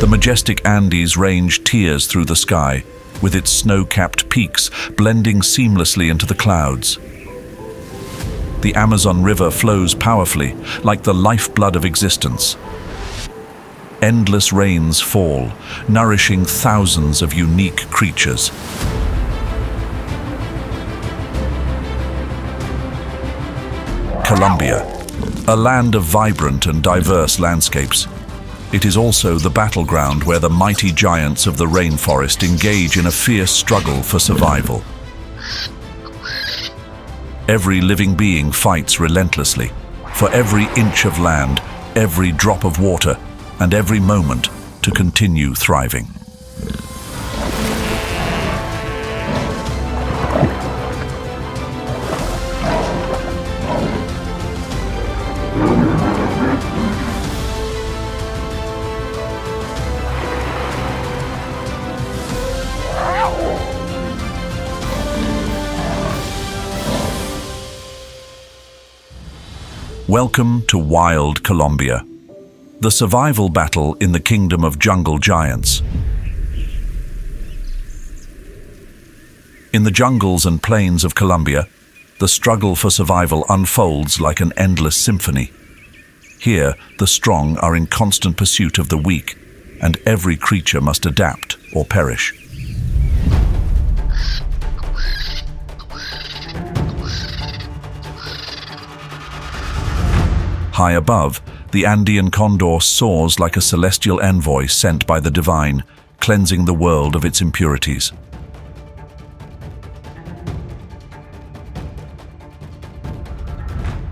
The majestic Andes range tears through the sky, with its snow-capped peaks blending seamlessly into the clouds. The Amazon River flows powerfully, like the lifeblood of existence. Endless rains fall, nourishing thousands of unique creatures. Colombia, a land of vibrant and diverse landscapes. It is also the battleground where the mighty giants of the rainforest engage in a fierce struggle for survival. Every living being fights relentlessly, for every inch of land, every drop of water, and every moment to continue thriving. Welcome to wild Colombia, the survival battle in the kingdom of jungle giants. In the jungles and plains of Colombia, the struggle for survival unfolds like an endless symphony. Here, the strong are in constant pursuit of the weak, and every creature must adapt or perish. High above, the Andean condor soars like a celestial envoy sent by the divine, cleansing the world of its impurities.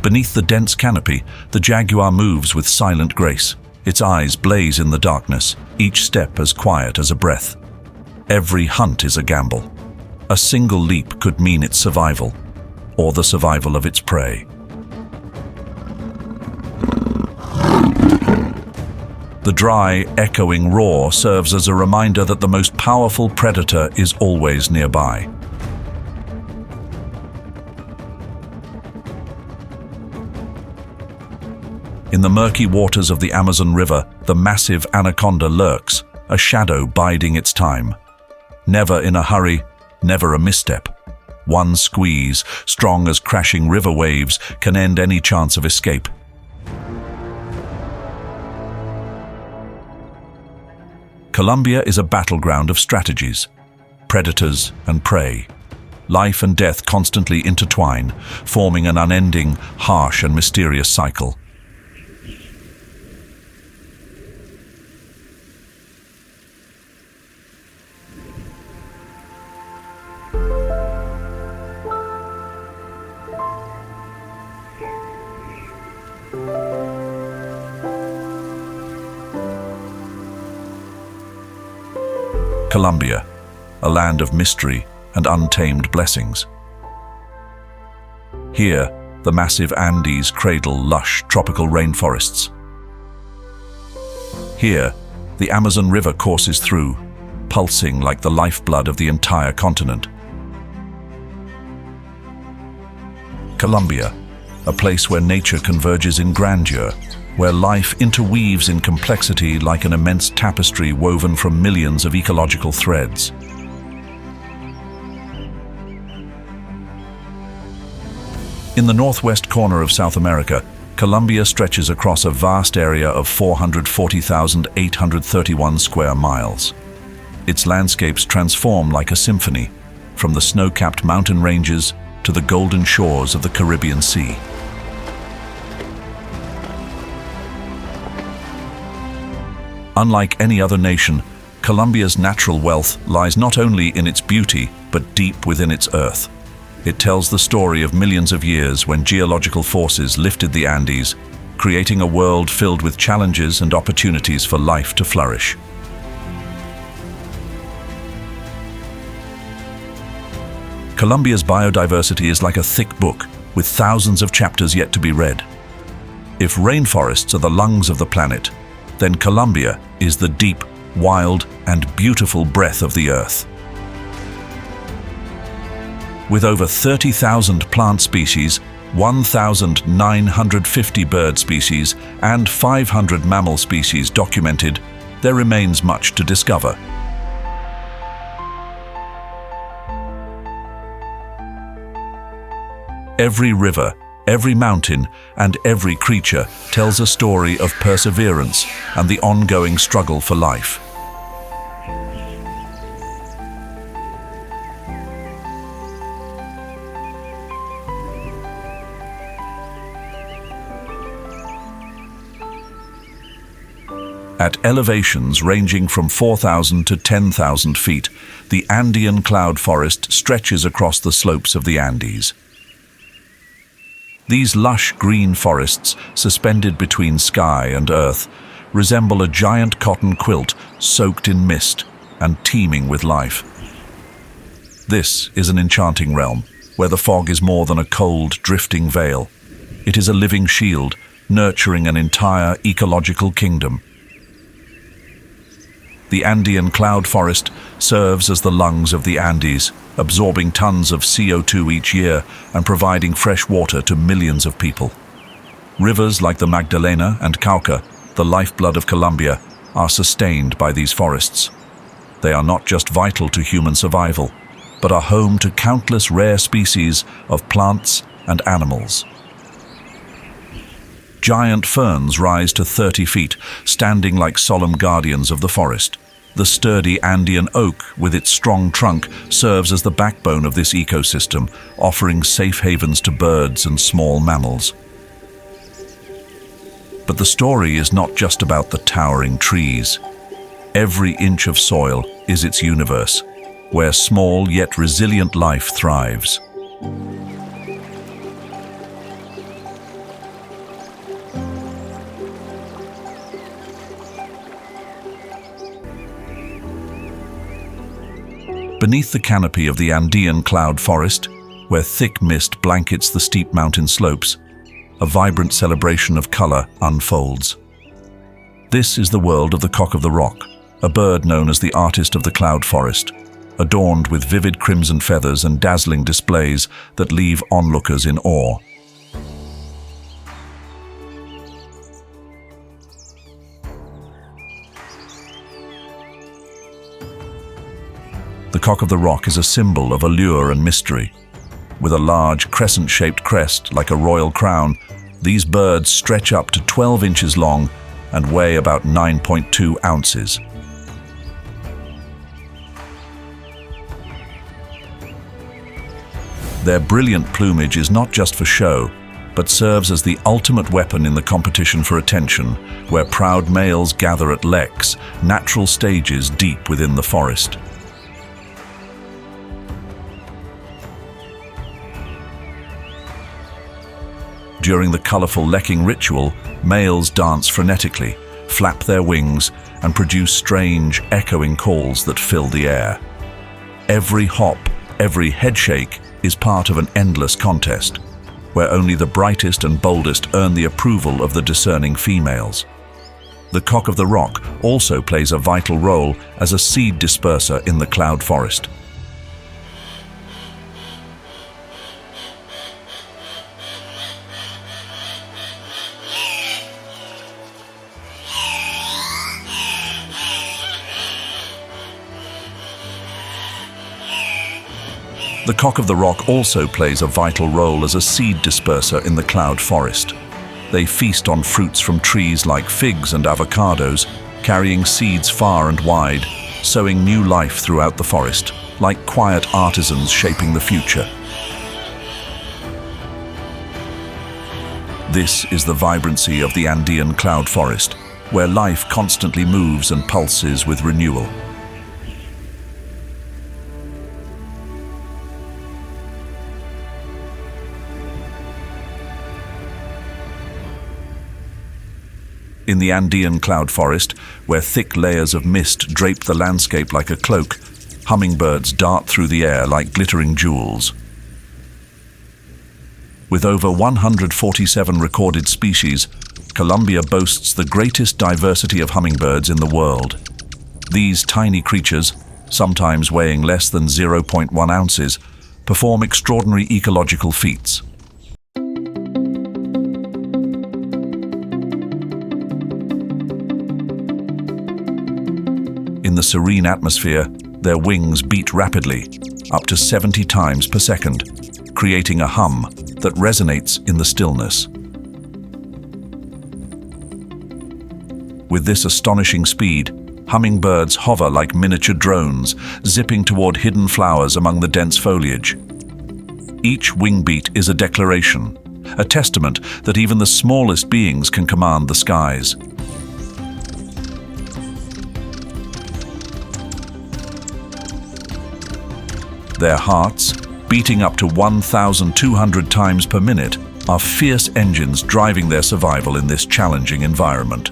Beneath the dense canopy, the jaguar moves with silent grace. Its eyes blaze in the darkness, each step as quiet as a breath. Every hunt is a gamble. A single leap could mean its survival, or the survival of its prey. The dry, echoing roar serves as a reminder that the most powerful predator is always nearby. In the murky waters of the Amazon River, the massive anaconda lurks, a shadow biding its time. Never in a hurry, never a misstep. One squeeze, strong as crashing river waves, can end any chance of escape. Colombia is a battleground of strategies, predators and prey. Life and death constantly intertwine, forming an unending, harsh and mysterious cycle. Colombia, a land of mystery and untamed blessings. Here, the massive Andes cradle lush tropical rainforests. Here, the Amazon River courses through, pulsing like the lifeblood of the entire continent. Colombia, a place where nature converges in grandeur, where life interweaves in complexity like an immense tapestry woven from millions of ecological threads. In the northwest corner of South America, Colombia stretches across a vast area of 440,831 square miles. Its landscapes transform like a symphony, from the snow-capped mountain ranges to the golden shores of the Caribbean Sea. Unlike any other nation, Colombia's natural wealth lies not only in its beauty, but deep within its earth. It tells the story of millions of years when geological forces lifted the Andes, creating a world filled with challenges and opportunities for life to flourish. Colombia's biodiversity is like a thick book, with thousands of chapters yet to be read. If rainforests are the lungs of the planet, then Colombia is the deep, wild, and beautiful breath of the earth. With over 30,000 plant species, 1,950 bird species, and 500 mammal species documented, there remains much to discover. Every river, every mountain, and every creature tells a story of perseverance and the ongoing struggle for life. At elevations ranging from 4,000 to 10,000 feet, the Andean cloud forest stretches across the slopes of the Andes. These lush green forests, suspended between sky and earth, resemble a giant cotton quilt soaked in mist and teeming with life. This is an enchanting realm, where the fog is more than a cold, drifting veil. It is a living shield, nurturing an entire ecological kingdom. The Andean cloud forest serves as the lungs of the Andes, absorbing tons of CO2 each year and providing fresh water to millions of people. Rivers like the Magdalena and Cauca, the lifeblood of Colombia, are sustained by these forests. They are not just vital to human survival, but are home to countless rare species of plants and animals. Giant ferns rise to 30 feet, standing like solemn guardians of the forest. The sturdy Andean oak, with its strong trunk, serves as the backbone of this ecosystem, offering safe havens to birds and small mammals. But the story is not just about the towering trees. Every inch of soil is its universe, where small yet resilient life thrives. Beneath the canopy of the Andean cloud forest, where thick mist blankets the steep mountain slopes, a vibrant celebration of color unfolds. This is the world of the cock of the rock, a bird known as the artist of the cloud forest, adorned with vivid crimson feathers and dazzling displays that leave onlookers in awe. The cock of the rock is a symbol of allure and mystery. With a large crescent-shaped crest like a royal crown, these birds stretch up to 12 inches long and weigh about 9.2 ounces. Their brilliant plumage is not just for show, but serves as the ultimate weapon in the competition for attention, where proud males gather at leks, natural stages deep within the forest. During the colorful lekking ritual, males dance frenetically, flap their wings, and produce strange, echoing calls that fill the air. Every hop, every headshake is part of an endless contest, where only the brightest and boldest earn the approval of the discerning females. The cock of the rock also plays a vital role as a seed disperser in the cloud forest. The cock of the rock also plays a vital role as a seed disperser in the cloud forest. They feast on fruits from trees like figs and avocados, carrying seeds far and wide, sowing new life throughout the forest, like quiet artisans shaping the future. This is the vibrancy of the Andean cloud forest, where life constantly moves and pulses with renewal. In the Andean cloud forest, where thick layers of mist drape the landscape like a cloak, hummingbirds dart through the air like glittering jewels. With over 147 recorded species, Colombia boasts the greatest diversity of hummingbirds in the world. These tiny creatures, sometimes weighing less than 0.1 ounces, perform extraordinary ecological feats. serene atmosphere, their wings beat rapidly, up to 70 times per second, creating a hum that resonates in the stillness. With this astonishing speed, hummingbirds hover like miniature drones, zipping toward hidden flowers among the dense foliage. Each wing beat is a declaration, a testament that even the smallest beings can command the skies. Their hearts, beating up to 1,200 times per minute, are fierce engines driving their survival in this challenging environment.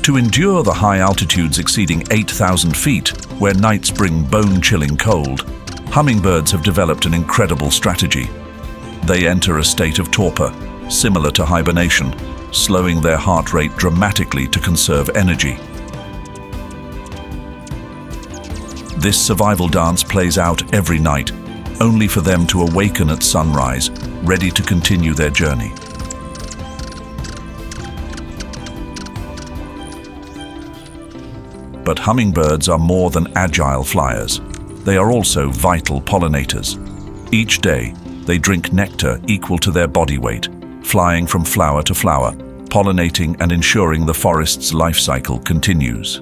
To endure the high altitudes exceeding 8,000 feet, where nights bring bone-chilling cold, hummingbirds have developed an incredible strategy. They enter a state of torpor, similar to hibernation, slowing their heart rate dramatically to conserve energy. This survival dance plays out every night, only for them to awaken at sunrise, ready to continue their journey. But hummingbirds are more than agile flyers. They are also vital pollinators. Each day, they drink nectar equal to their body weight, flying from flower to flower, pollinating and ensuring the forest's life cycle continues.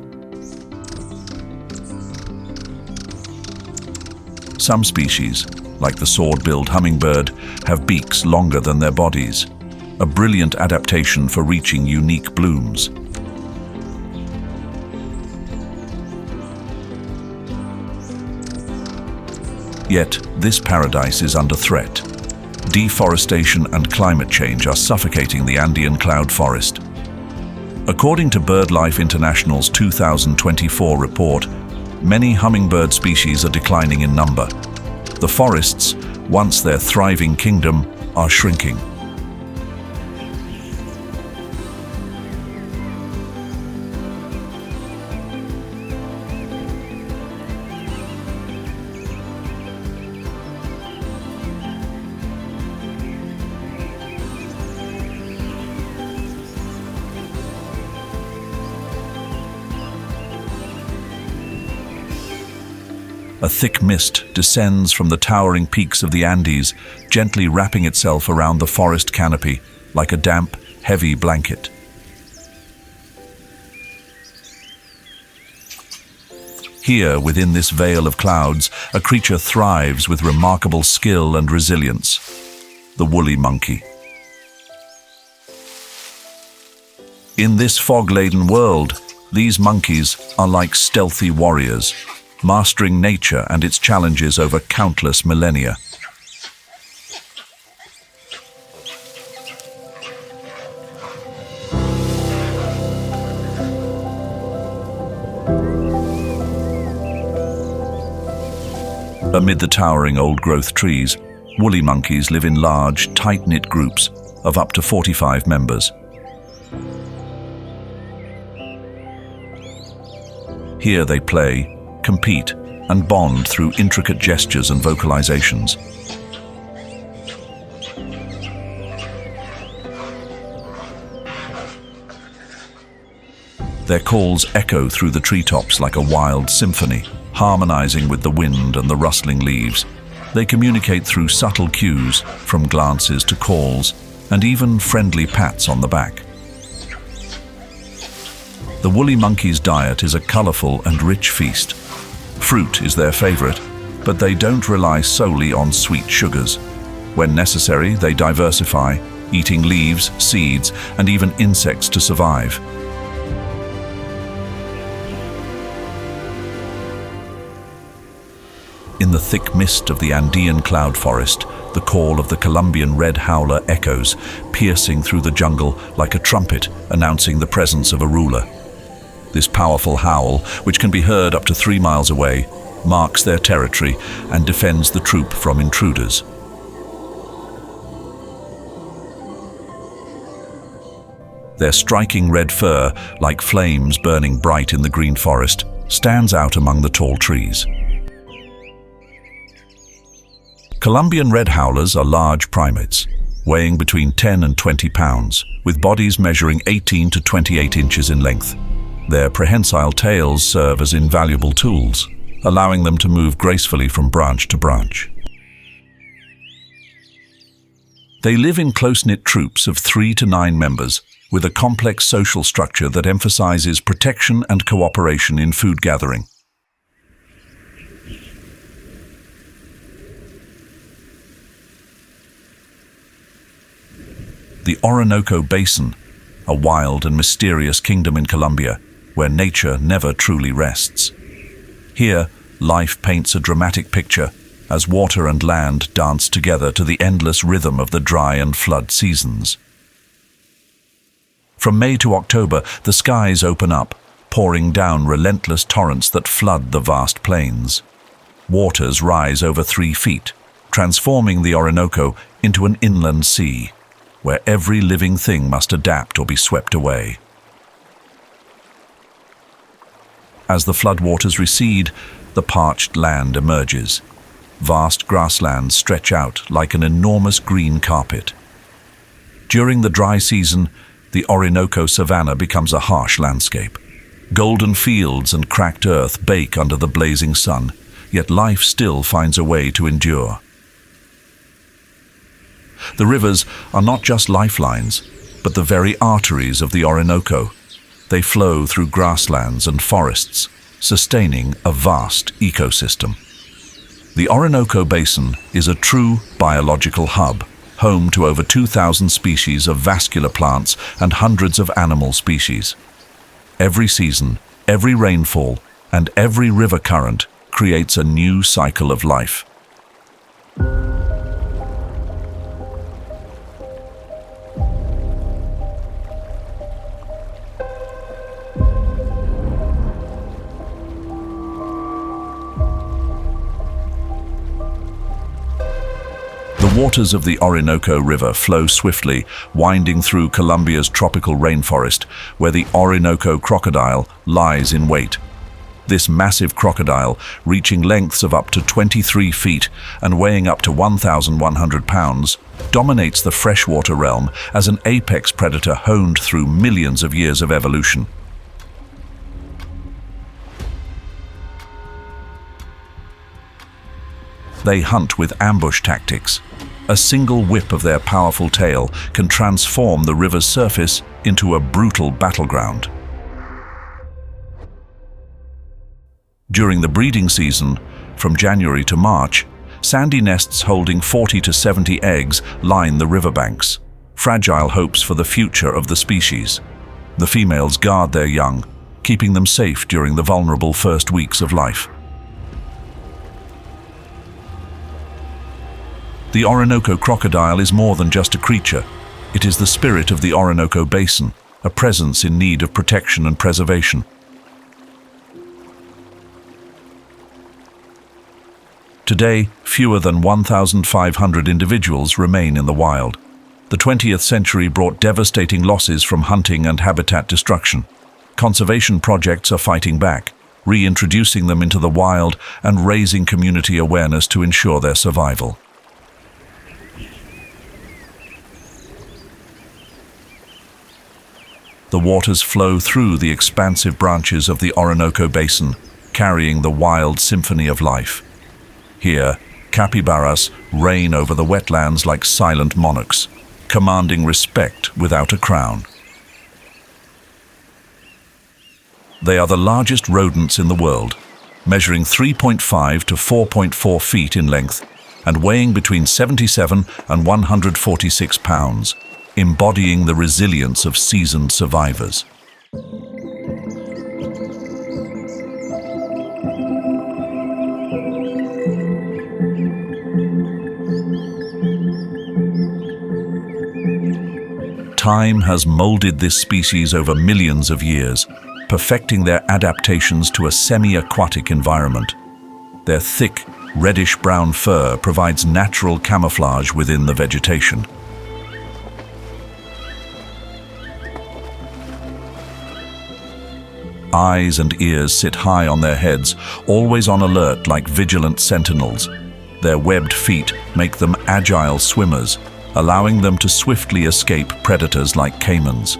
Some species, like the sword-billed hummingbird, have beaks longer than their bodies, a brilliant adaptation for reaching unique blooms. Yet, this paradise is under threat. Deforestation and climate change are suffocating the Andean cloud forest. According to BirdLife International's 2024 report, many hummingbird species are declining in number. The forests, once their thriving kingdom, are shrinking. A thick mist descends from the towering peaks of the Andes, gently wrapping itself around the forest canopy like a damp, heavy blanket. Here, within this veil of clouds, a creature thrives with remarkable skill and resilience: the woolly monkey. In this fog-laden world, these monkeys are like stealthy warriors, mastering nature and its challenges over countless millennia. Amid the towering old-growth trees, woolly monkeys live in large, tight-knit groups of up to 45 members. Here they play, compete, and bond through intricate gestures and vocalizations. Their calls echo through the treetops like a wild symphony, harmonizing with the wind and the rustling leaves. They communicate through subtle cues, from glances to calls, and even friendly pats on the back. The woolly monkey's diet is a colorful and rich feast. Fruit is their favorite, but they don't rely solely on sweet sugars. When necessary, they diversify, eating leaves, seeds, and even insects to survive. In the thick mist of the Andean cloud forest, the call of the Colombian red howler echoes, piercing through the jungle like a trumpet announcing the presence of a ruler. This powerful howl, which can be heard up to 3 miles away, marks their territory and defends the troop from intruders. Their striking red fur, like flames burning bright in the green forest, stands out among the tall trees. Colombian red howlers are large primates. weighing between 10 and 20 pounds, with bodies measuring 18 to 28 inches in length. Their prehensile tails serve as invaluable tools, allowing them to move gracefully from branch to branch. They live in close-knit troops of 3 to 9 members, with a complex social structure that emphasizes protection and cooperation in food gathering. The Orinoco Basin, a wild and mysterious kingdom in Colombia, where nature never truly rests. Here, life paints a dramatic picture as water and land dance together to the endless rhythm of the dry and flood seasons. From May to October, the skies open up, pouring down relentless torrents that flood the vast plains. Waters rise over 3 feet, transforming the Orinoco into an inland sea, where every living thing must adapt or be swept away. As the floodwaters recede, the parched land emerges. Vast grasslands stretch out like an enormous green carpet. During the dry season, the Orinoco savanna becomes a harsh landscape. Golden fields and cracked earth bake under the blazing sun, yet life still finds a way to endure. The rivers are not just lifelines, but the very arteries of the Orinoco. They flow through grasslands and forests, sustaining a vast ecosystem. The Orinoco Basin is a true biological hub, home to over 2,000 species of vascular plants and hundreds of animal species. Every season, every rainfall, and every river current creates a new cycle of life. The waters of the Orinoco River flow swiftly, winding through Colombia's tropical rainforest, where the Orinoco crocodile lies in wait. This massive crocodile, reaching lengths of up to 23 feet and weighing up to 1,100 pounds, dominates the freshwater realm as an apex predator honed through millions of years of evolution. They hunt with ambush tactics. A single whip of their powerful tail can transform the river's surface into a brutal battleground. During the breeding season, from January to March, sandy nests holding 40 to 70 eggs line the riverbanks, fragile hopes for the future of the species. The females guard their young, keeping them safe during the vulnerable first weeks of life. The Orinoco crocodile is more than just a creature. It is the spirit of the Orinoco Basin, a presence in need of protection and preservation. Today, fewer than 1,500 individuals remain in the wild. The 20th century brought devastating losses from hunting and habitat destruction. Conservation projects are fighting back, reintroducing them into the wild and raising community awareness to ensure their survival. The waters flow through the expansive branches of the Orinoco Basin, carrying the wild symphony of life. Here, capybaras reign over the wetlands like silent monarchs, commanding respect without a crown. They are the largest rodents in the world, measuring 3.5 to 4.4 feet in length and weighing between 77 and 146 pounds. Embodying the resilience of seasoned survivors. Time has molded this species over millions of years, perfecting their adaptations to a semi-aquatic environment. Their thick, reddish-brown fur provides natural camouflage within the vegetation. Eyes and ears sit high on their heads, always on alert like vigilant sentinels. Their webbed feet make them agile swimmers, allowing them to swiftly escape predators like caimans.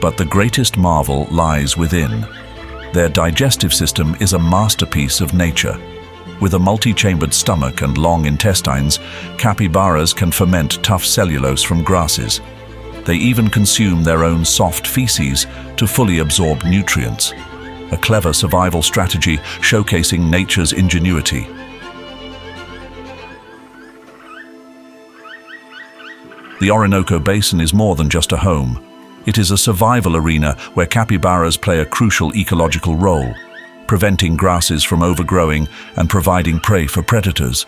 But the greatest marvel lies within. Their digestive system is a masterpiece of nature. With a multi-chambered stomach and long intestines, capybaras can ferment tough cellulose from grasses. They even consume their own soft feces to fully absorb nutrients. A clever survival strategy showcasing nature's ingenuity. The Orinoco Basin is more than just a home. It is a survival arena where capybaras play a crucial ecological role, preventing grasses from overgrowing and providing prey for predators.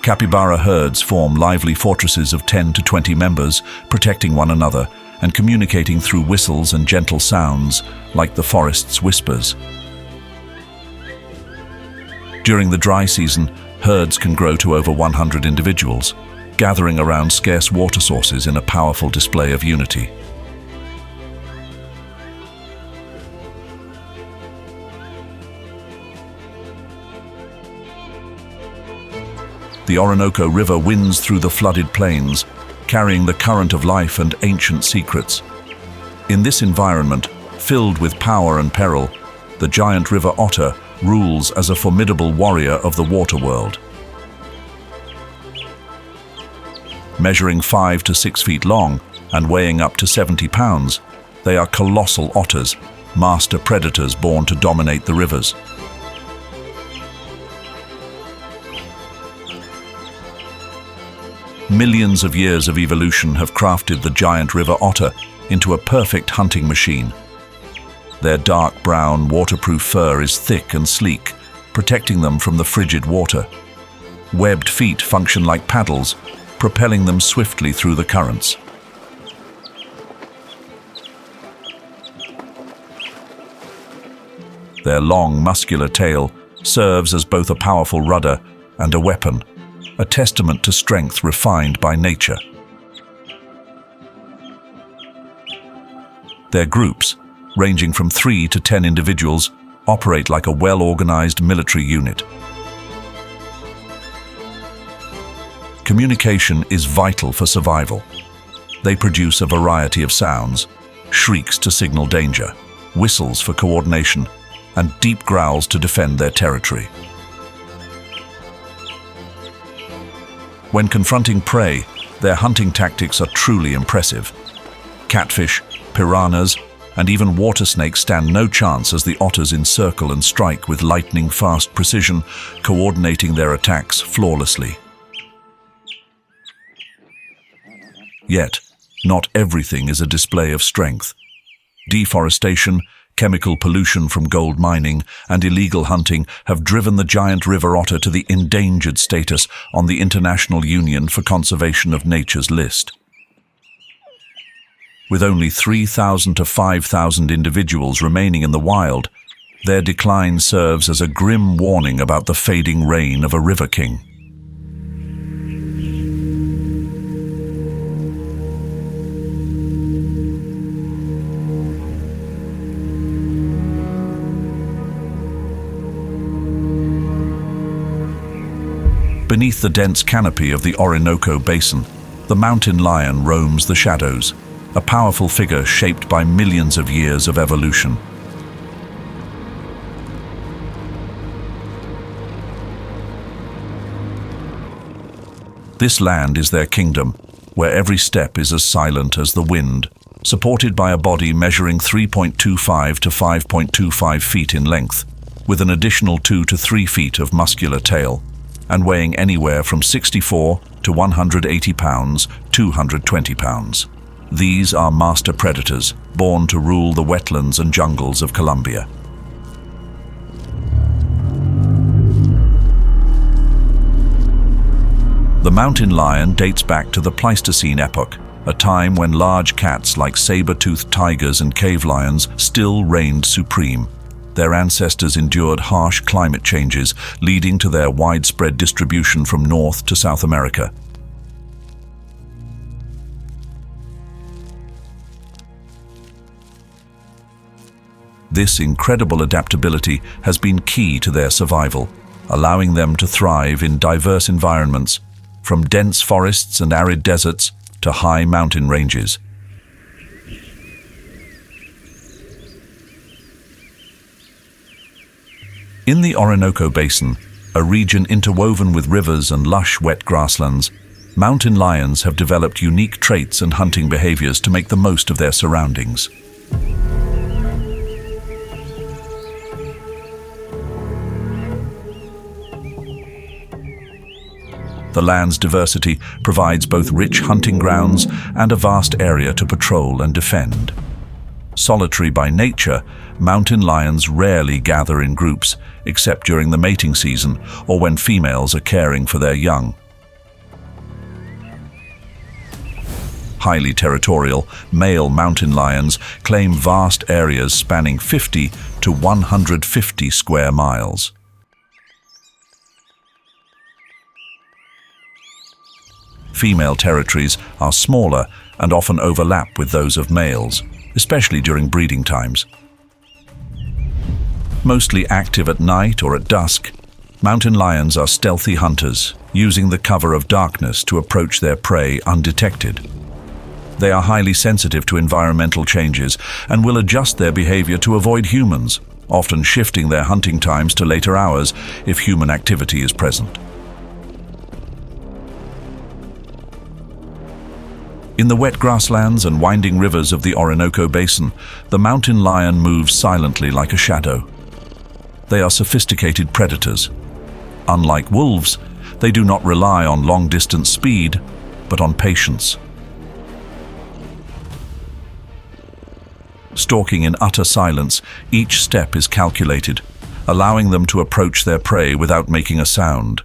Capybara herds form lively fortresses of 10 to 20 members, protecting one another and communicating through whistles and gentle sounds, like the forest's whispers. During the dry season, herds can grow to over 100 individuals, gathering around scarce water sources in a powerful display of unity. The Orinoco River winds through the flooded plains, carrying the current of life and ancient secrets. In this environment, filled with power and peril, the giant river otter rules as a formidable warrior of the water world. Measuring 5 to 6 feet long and weighing up to 70 pounds, they are colossal otters, master predators born to dominate the rivers. Millions of years of evolution have crafted the giant river otter into a perfect hunting machine. Their dark brown, waterproof fur is thick and sleek, protecting them from the frigid water. Webbed feet function like paddles, propelling them swiftly through the currents. Their long, muscular tail serves as both a powerful rudder and a weapon, a testament to strength refined by nature. Their groups, ranging from 3 to 10 individuals, operate like a well-organized military unit. Communication is vital for survival. They produce a variety of sounds: shrieks to signal danger, whistles for coordination, and deep growls to defend their territory. When confronting prey, their hunting tactics are truly impressive. Catfish, piranhas, and even water snakes stand no chance as the otters encircle and strike with lightning-fast precision, coordinating their attacks flawlessly. Yet, not everything is a display of strength. Deforestation, chemical pollution from gold mining, and illegal hunting have driven the giant river otter to the endangered status on the International Union for Conservation of Nature's list. With only 3,000 to 5,000 individuals remaining in the wild, their decline serves as a grim warning about the fading reign of a river king. Beneath the dense canopy of the Orinoco Basin, the mountain lion roams the shadows, a powerful figure shaped by millions of years of evolution. This land is their kingdom, where every step is as silent as the wind, supported by a body measuring 3.25 to 5.25 feet in length, with an additional 2 to 3 feet of muscular tail, and weighing anywhere from 64 to 180 pounds, 220 pounds. These are master predators, born to rule the wetlands and jungles of Colombia. The mountain lion dates back to the Pleistocene epoch, a time when large cats like saber-toothed tigers and cave lions still reigned supreme. Their ancestors endured harsh climate changes, leading to their widespread distribution from North to South America. This incredible adaptability has been key to their survival, allowing them to thrive in diverse environments, from dense forests and arid deserts to high mountain ranges. In the Orinoco Basin, a region interwoven with rivers and lush, wet grasslands, mountain lions have developed unique traits and hunting behaviors to make the most of their surroundings. The land's diversity provides both rich hunting grounds and a vast area to patrol and defend. Solitary by nature, mountain lions rarely gather in groups, except during the mating season or when females are caring for their young. Highly territorial, male mountain lions claim vast areas spanning 50 to 150 square miles. Female territories are smaller and often overlap with those of males, especially during breeding times. Mostly active at night or at dusk, mountain lions are stealthy hunters, using the cover of darkness to approach their prey undetected. They are highly sensitive to environmental changes and will adjust their behavior to avoid humans, often shifting their hunting times to later hours if human activity is present. In the wet grasslands and winding rivers of the Orinoco Basin, the mountain lion moves silently like a shadow. They are sophisticated predators. Unlike wolves, they do not rely on long-distance speed, but on patience. Stalking in utter silence, each step is calculated, allowing them to approach their prey without making a sound.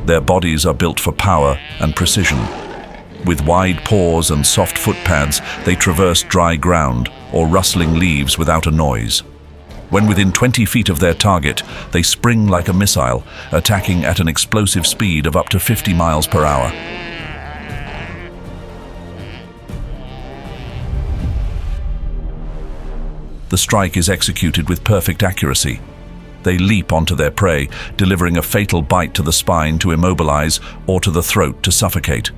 Their bodies are built for power and precision. With wide paws and soft footpads, they traverse dry ground or rustling leaves without a noise. When within 20 feet of their target, they spring like a missile, attacking at an explosive speed of up to 50 miles per hour. The strike is executed with perfect accuracy. They leap onto their prey, delivering a fatal bite to the spine to immobilize or to the throat to suffocate.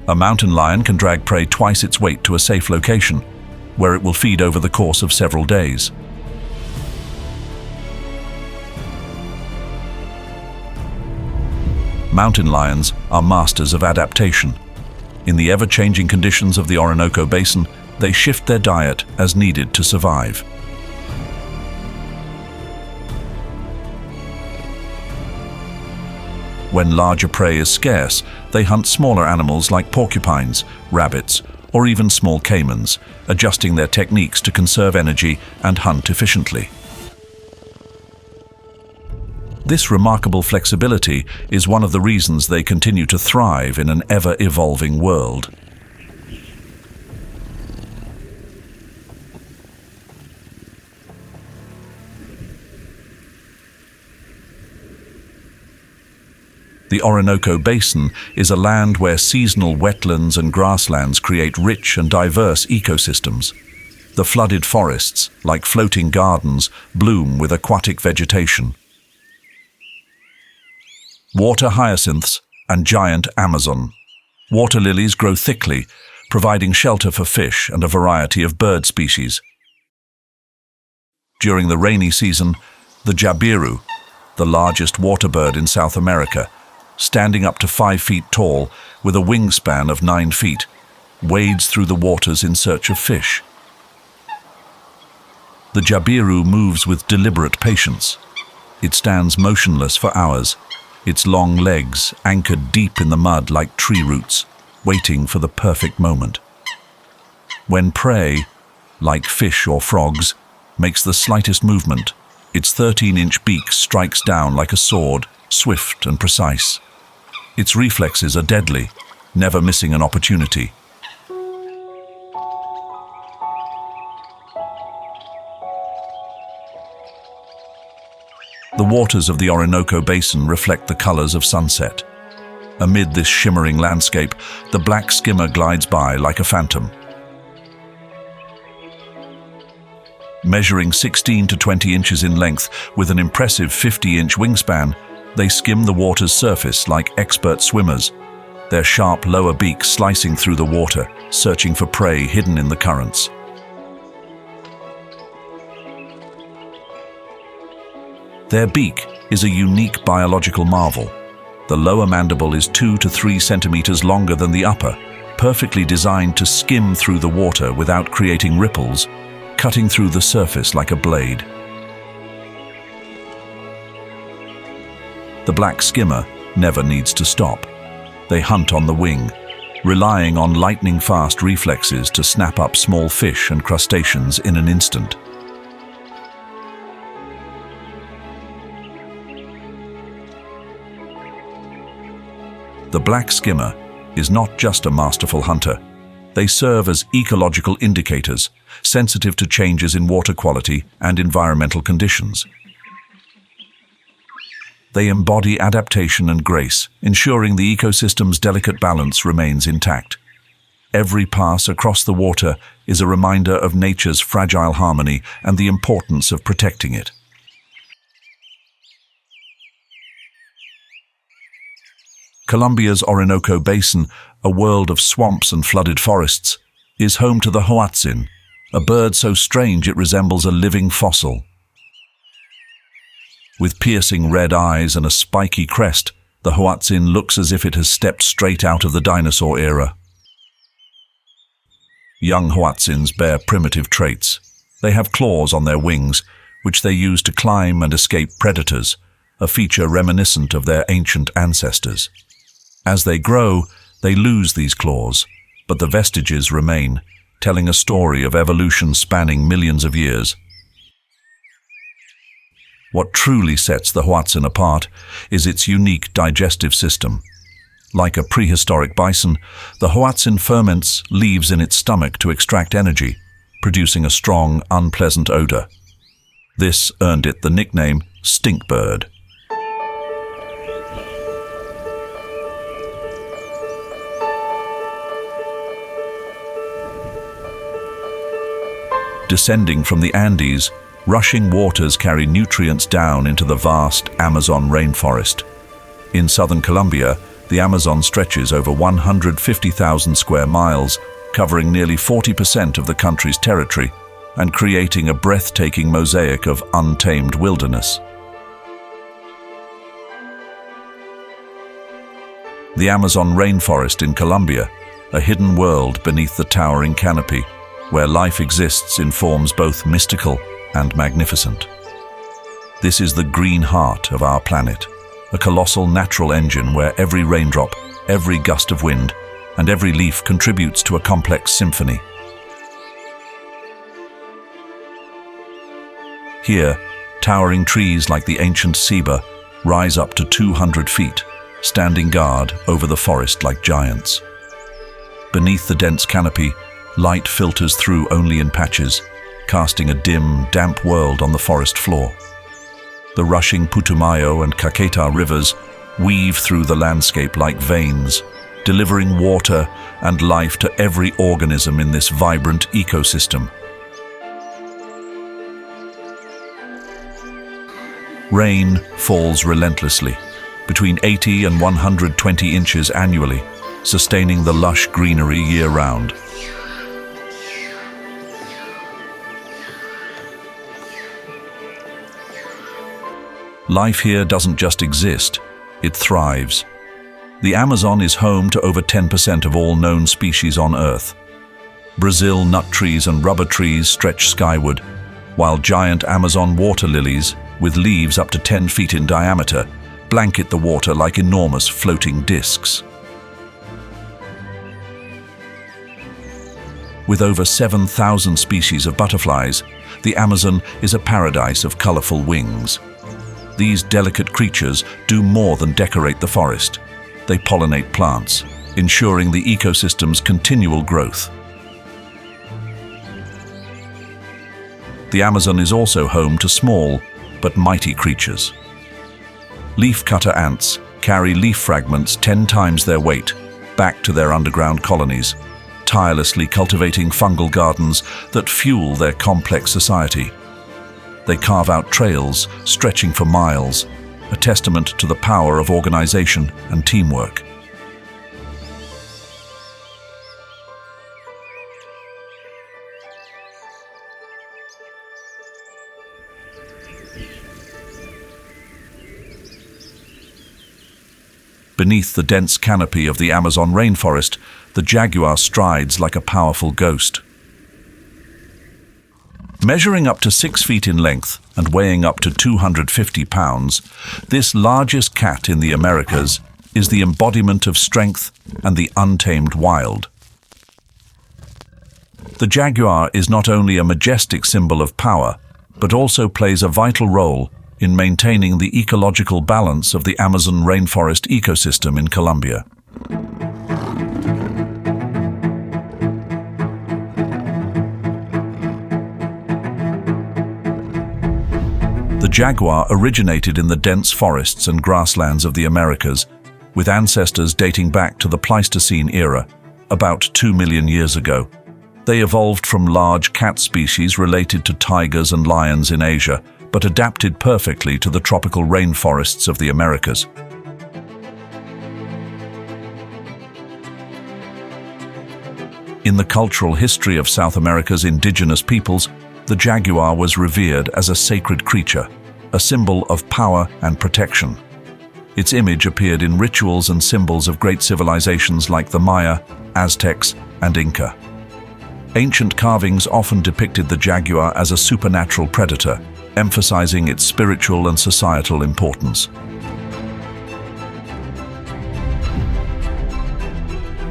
A mountain lion can drag prey twice its weight to a safe location, where it will feed over the course of several days. Mountain lions are masters of adaptation. In the ever-changing conditions of the Orinoco Basin, they shift their diet as needed to survive. When larger prey is scarce, they hunt smaller animals like porcupines, rabbits, or even small caimans, adjusting their techniques to conserve energy and hunt efficiently. This remarkable flexibility is one of the reasons they continue to thrive in an ever-evolving world. The Orinoco Basin is a land where seasonal wetlands and grasslands create rich and diverse ecosystems. The flooded forests, like floating gardens, bloom with aquatic vegetation. Water hyacinths and giant Amazon. Water lilies grow thickly, providing shelter for fish and a variety of bird species. During the rainy season, the jabiru, the largest water bird in South America, standing up to 5 feet tall with a wingspan of 9 feet, wades through the waters in search of fish. The jabiru moves with deliberate patience. It stands motionless for hours, its long legs anchored deep in the mud like tree roots, waiting for the perfect moment. When prey, like fish or frogs, makes the slightest movement, its 13-inch beak strikes down like a sword, swift and precise. Its reflexes are deadly, never missing an opportunity. The waters of the Orinoco Basin reflect the colors of sunset. Amid this shimmering landscape, the black skimmer glides by like a phantom. Measuring 16 to 20 inches in length with an impressive 50-inch wingspan, they skim the water's surface like expert swimmers, their sharp lower beaks slicing through the water, searching for prey hidden in the currents. Their beak is a unique biological marvel. The lower mandible is 2 to 3 centimeters longer than the upper, perfectly designed to skim through the water without creating ripples, cutting through the surface like a blade. The black skimmer never needs to stop. They hunt on the wing, relying on lightning-fast reflexes to snap up small fish and crustaceans in an instant. The black skimmer is not just a masterful hunter. They serve as ecological indicators, sensitive to changes in water quality and environmental conditions. They embody adaptation and grace, ensuring the ecosystem's delicate balance remains intact. Every pass across the water is a reminder of nature's fragile harmony and the importance of protecting it. Colombia's Orinoco Basin, a world of swamps and flooded forests, is home to the hoatzin, a bird so strange it resembles a living fossil. With piercing red eyes and a spiky crest, the hoatzin looks as if it has stepped straight out of the dinosaur era. Young hoatzins bear primitive traits. They have claws on their wings, which they use to climb and escape predators, a feature reminiscent of their ancient ancestors. As they grow, they lose these claws, but the vestiges remain, telling a story of evolution spanning millions of years. What truly sets the hoatzin apart is its unique digestive system. Like a prehistoric bison, the hoatzin ferments leaves in its stomach to extract energy, producing a strong, unpleasant odor. This earned it the nickname stink bird. Descending from the Andes, rushing waters carry nutrients down into the vast Amazon rainforest. In southern Colombia, the Amazon stretches over 150,000 square miles, covering nearly 40% of the country's territory and creating a breathtaking mosaic of untamed wilderness. The Amazon rainforest in Colombia, a hidden world beneath the towering canopy, where life exists in forms both mystical and magnificent. This is the green heart of our planet, a colossal natural engine where every raindrop, every gust of wind, and every leaf contributes to a complex symphony. Here, towering trees like the ancient ceiba rise up to 200 feet, standing guard over the forest like giants. Beneath the dense canopy, light filters through only in patches, casting a dim, damp world on the forest floor. The rushing Putumayo and Caqueta rivers weave through the landscape like veins, delivering water and life to every organism in this vibrant ecosystem. Rain falls relentlessly, between 80 and 120 inches annually, sustaining the lush greenery year-round. Life here doesn't just exist, it thrives. The Amazon is home to over 10% of all known species on Earth. Brazil nut trees and rubber trees stretch skyward, while giant Amazon water lilies, with leaves up to 10 feet in diameter, blanket the water like enormous floating discs. With over 7,000 species of butterflies, the Amazon is a paradise of colorful wings. These delicate creatures do more than decorate the forest. They pollinate plants, ensuring the ecosystem's continual growth. The Amazon is also home to small but mighty creatures. Leafcutter ants, carry leaf fragments 10 times their weight back to their underground colonies, tirelessly cultivating fungal gardens that fuel their complex society. They carve out trails stretching for miles, a testament to the power of organization and teamwork. Beneath the dense canopy of the Amazon rainforest, the jaguar strides like a powerful ghost. Measuring up to 6 feet in length and weighing up to 250 pounds, this largest cat in the Americas is the embodiment of strength and the untamed wild. The jaguar is not only a majestic symbol of power, but also plays a vital role in maintaining the ecological balance of the Amazon rainforest ecosystem in Colombia. The jaguar originated in the dense forests and grasslands of the Americas, with ancestors dating back to the Pleistocene era, about 2 million years ago. They evolved from large cat species related to tigers and lions in Asia, but adapted perfectly to the tropical rainforests of the Americas. In the cultural history of South America's indigenous peoples, the jaguar was revered as a sacred creature, a symbol of power and protection. Its image appeared in rituals and symbols of great civilizations like the Maya, Aztecs, and Inca. Ancient carvings often depicted the jaguar as a supernatural predator, emphasizing its spiritual and societal importance.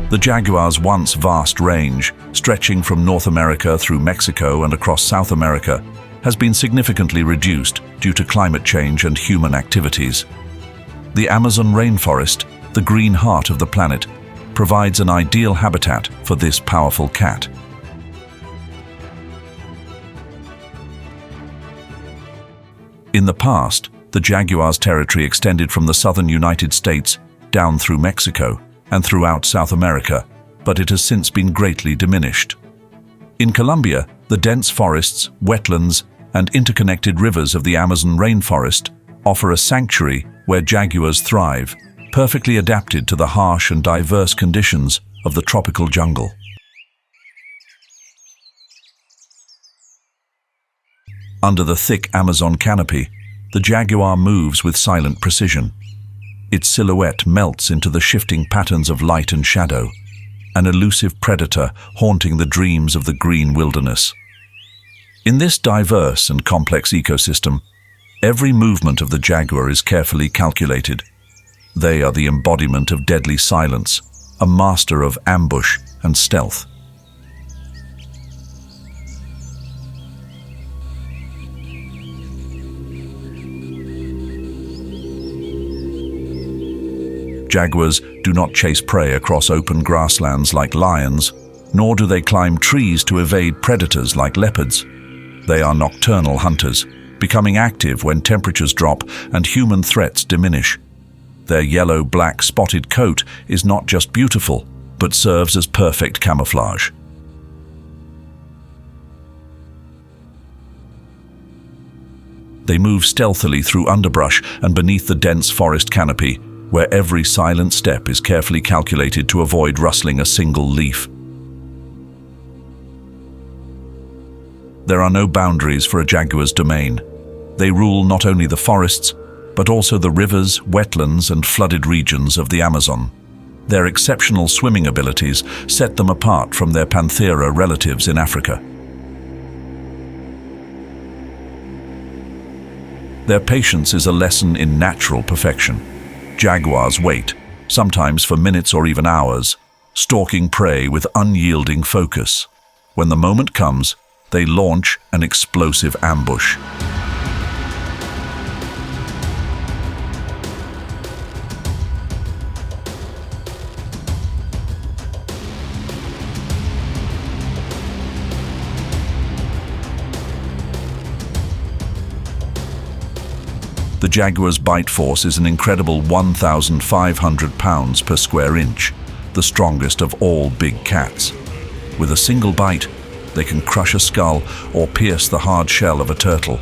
The jaguar's once vast range, stretching from North America through Mexico and across South America, has been significantly reduced due to climate change and human activities. The Amazon rainforest, the green heart of the planet, provides an ideal habitat for this powerful cat. In the past, the jaguar's territory extended from the southern United States down through Mexico and throughout South America, but it has since been greatly diminished. In Colombia, the dense forests, wetlands, and interconnected rivers of the Amazon rainforest offer a sanctuary where jaguars thrive, perfectly adapted to the harsh and diverse conditions of the tropical jungle. Under the thick Amazon canopy, the jaguar moves with silent precision. Its silhouette melts into the shifting patterns of light and shadow, an elusive predator haunting the dreams of the green wilderness. In this diverse and complex ecosystem, every movement of the jaguar is carefully calculated. They are the embodiment of deadly silence, a master of ambush and stealth. Jaguars do not chase prey across open grasslands like lions, nor do they climb trees to evade predators like leopards. They are nocturnal hunters, becoming active when temperatures drop and human threats diminish. Their yellow-black spotted coat is not just beautiful, but serves as perfect camouflage. They move stealthily through underbrush and beneath the dense forest canopy, where every silent step is carefully calculated to avoid rustling a single leaf. There are no boundaries for a jaguar's domain. They rule not only the forests, but also the rivers, wetlands, and flooded regions of the Amazon. Their exceptional swimming abilities set them apart from their panthera relatives in Africa. Their patience is a lesson in natural perfection. Jaguars wait, sometimes for minutes or even hours, stalking prey with unyielding focus. When the moment comes, they launch an explosive ambush. The The jaguar's bite force is an incredible 1,500 pounds per square inch, the strongest of all big cats. With a single bite, they can crush a skull or pierce the hard shell of a turtle.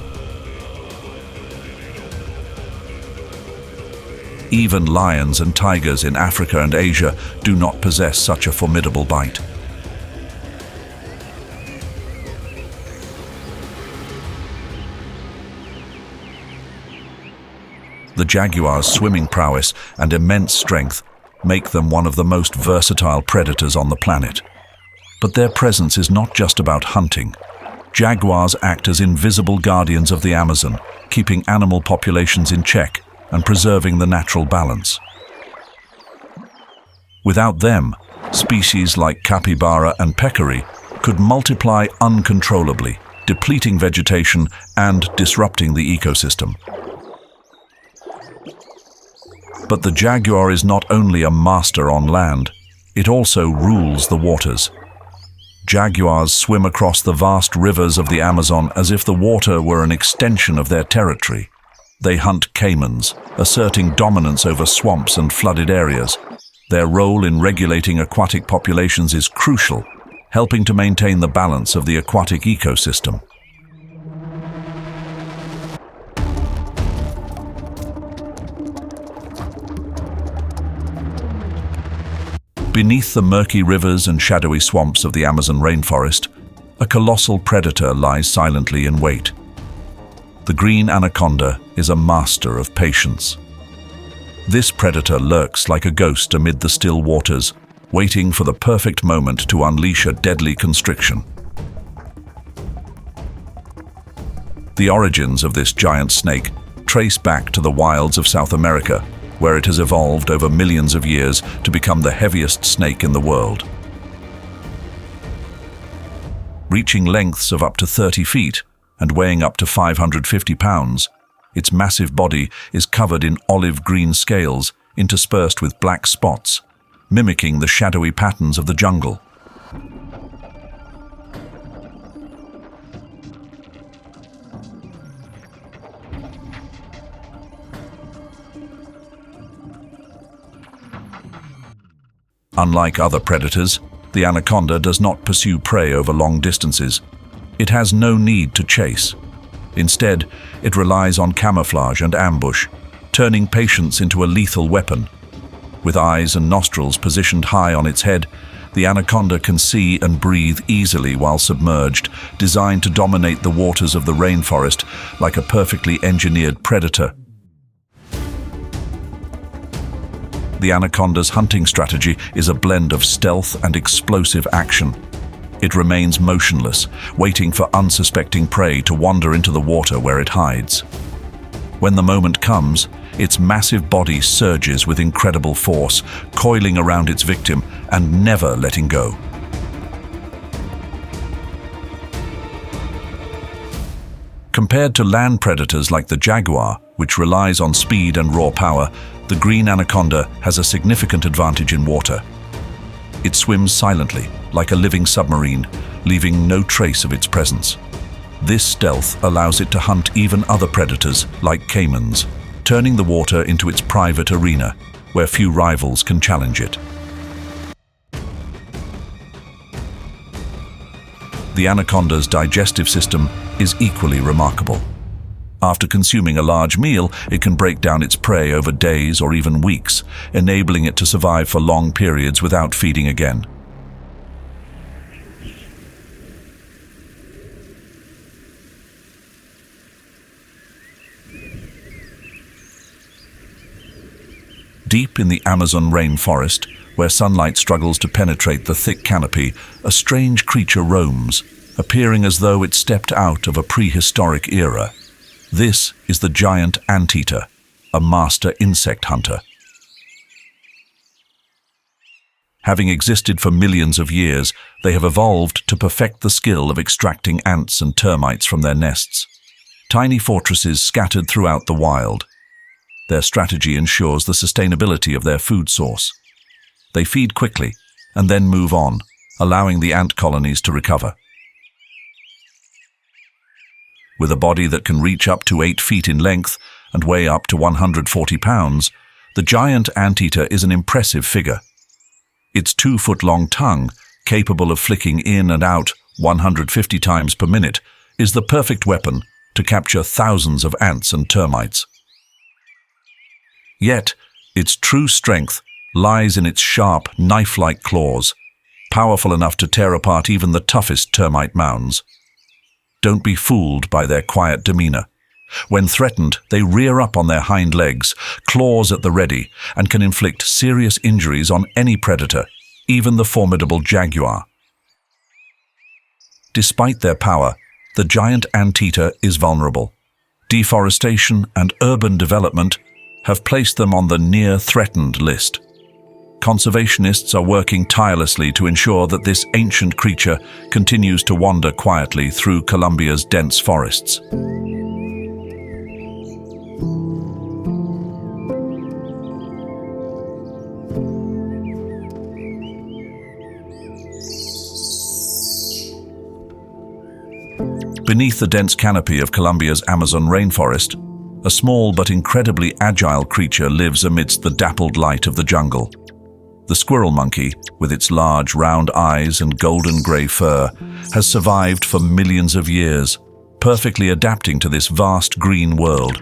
Even lions and tigers in Africa and Asia do not possess such a formidable bite. The jaguar's swimming prowess and immense strength make them one of the most versatile predators on the planet. But their presence is not just about hunting. Jaguars act as invisible guardians of the Amazon, keeping animal populations in check and preserving the natural balance. Without them, species like capybara and peccary could multiply uncontrollably, depleting vegetation and disrupting the ecosystem. But the jaguar is not only a master on land, it also rules the waters. Jaguars swim across the vast rivers of the Amazon as if the water were an extension of their territory. They hunt caimans, asserting dominance over swamps and flooded areas. Their role in regulating aquatic populations is crucial, helping to maintain the balance of the aquatic ecosystem. Beneath the murky rivers and shadowy swamps of the Amazon rainforest, a colossal predator lies silently in wait. The green anaconda is a master of patience. This predator lurks like a ghost amid the still waters, waiting for the perfect moment to unleash a deadly constriction. The origins of this giant snake trace back to the wilds of South America, where it has evolved over millions of years to become the heaviest snake in the world. Reaching lengths of up to 30 feet and weighing up to 550 pounds, its massive body is covered in olive-green scales interspersed with black spots, mimicking the shadowy patterns of the jungle. Unlike other predators, the anaconda does not pursue prey over long distances. It has no need to chase. Instead, it relies on camouflage and ambush, turning patience into a lethal weapon. With eyes and nostrils positioned high on its head, the anaconda can see and breathe easily while submerged, designed to dominate the waters of the rainforest like a perfectly engineered predator. The anaconda's hunting strategy is a blend of stealth and explosive action. It remains motionless, waiting for unsuspecting prey to wander into the water where it hides. When the moment comes, its massive body surges with incredible force, coiling around its victim and never letting go. Compared to land predators like the jaguar, which relies on speed and raw power, the green anaconda has a significant advantage in water. It swims silently, like a living submarine, leaving no trace of its presence. This stealth allows it to hunt even other predators, like caimans, turning the water into its private arena, where few rivals can challenge it. The anaconda's digestive system is equally remarkable. After consuming a large meal, it can break down its prey over days or even weeks, enabling it to survive for long periods without feeding again. Deep in the Amazon rainforest, where sunlight struggles to penetrate the thick canopy, a strange creature roams, appearing as though it stepped out of a prehistoric era. This is the giant anteater, a master insect hunter. Having existed for millions of years, they have evolved to perfect the skill of extracting ants and termites from their nests. Tiny fortresses scattered throughout the wild. Their strategy ensures the sustainability of their food source. They feed quickly and then move on, allowing the ant colonies to recover. With a body that can reach up to 8 feet in length, and weigh up to 140 pounds, the giant anteater is an impressive figure. Its 2-foot-long tongue, capable of flicking in and out 150 times per minute, is the perfect weapon to capture thousands of ants and termites. Yet, its true strength lies in its sharp, knife-like claws, powerful enough to tear apart even the toughest termite mounds. Don't be fooled by their quiet demeanor. When threatened, they rear up on their hind legs, claws at the ready, and can inflict serious injuries on any predator, even the formidable jaguar. Despite their power, the giant anteater is vulnerable. Deforestation and urban development have placed them on the near-threatened list. Conservationists are working tirelessly to ensure that this ancient creature continues to wander quietly through Colombia's dense forests. Beneath the dense canopy of Colombia's Amazon rainforest, a small but incredibly agile creature lives amidst the dappled light of the jungle. The squirrel monkey, with its large round eyes and golden-grey fur, has survived for millions of years, perfectly adapting to this vast green world.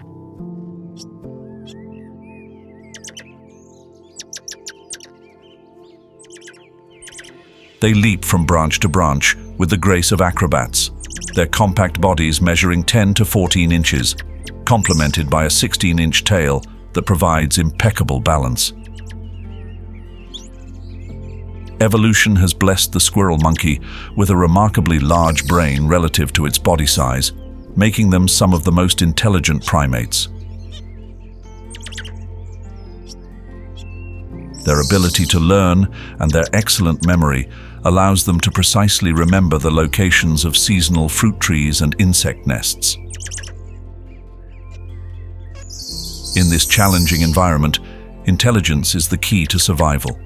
They leap from branch to branch with the grace of acrobats, their compact bodies measuring 10 to 14 inches, complemented by a 16-inch tail that provides impeccable balance. Evolution has blessed the squirrel monkey with a remarkably large brain relative to its body size, making them some of the most intelligent primates. Their ability to learn and their excellent memory allows them to precisely remember the locations of seasonal fruit trees and insect nests. In this challenging environment, intelligence is the key to survival.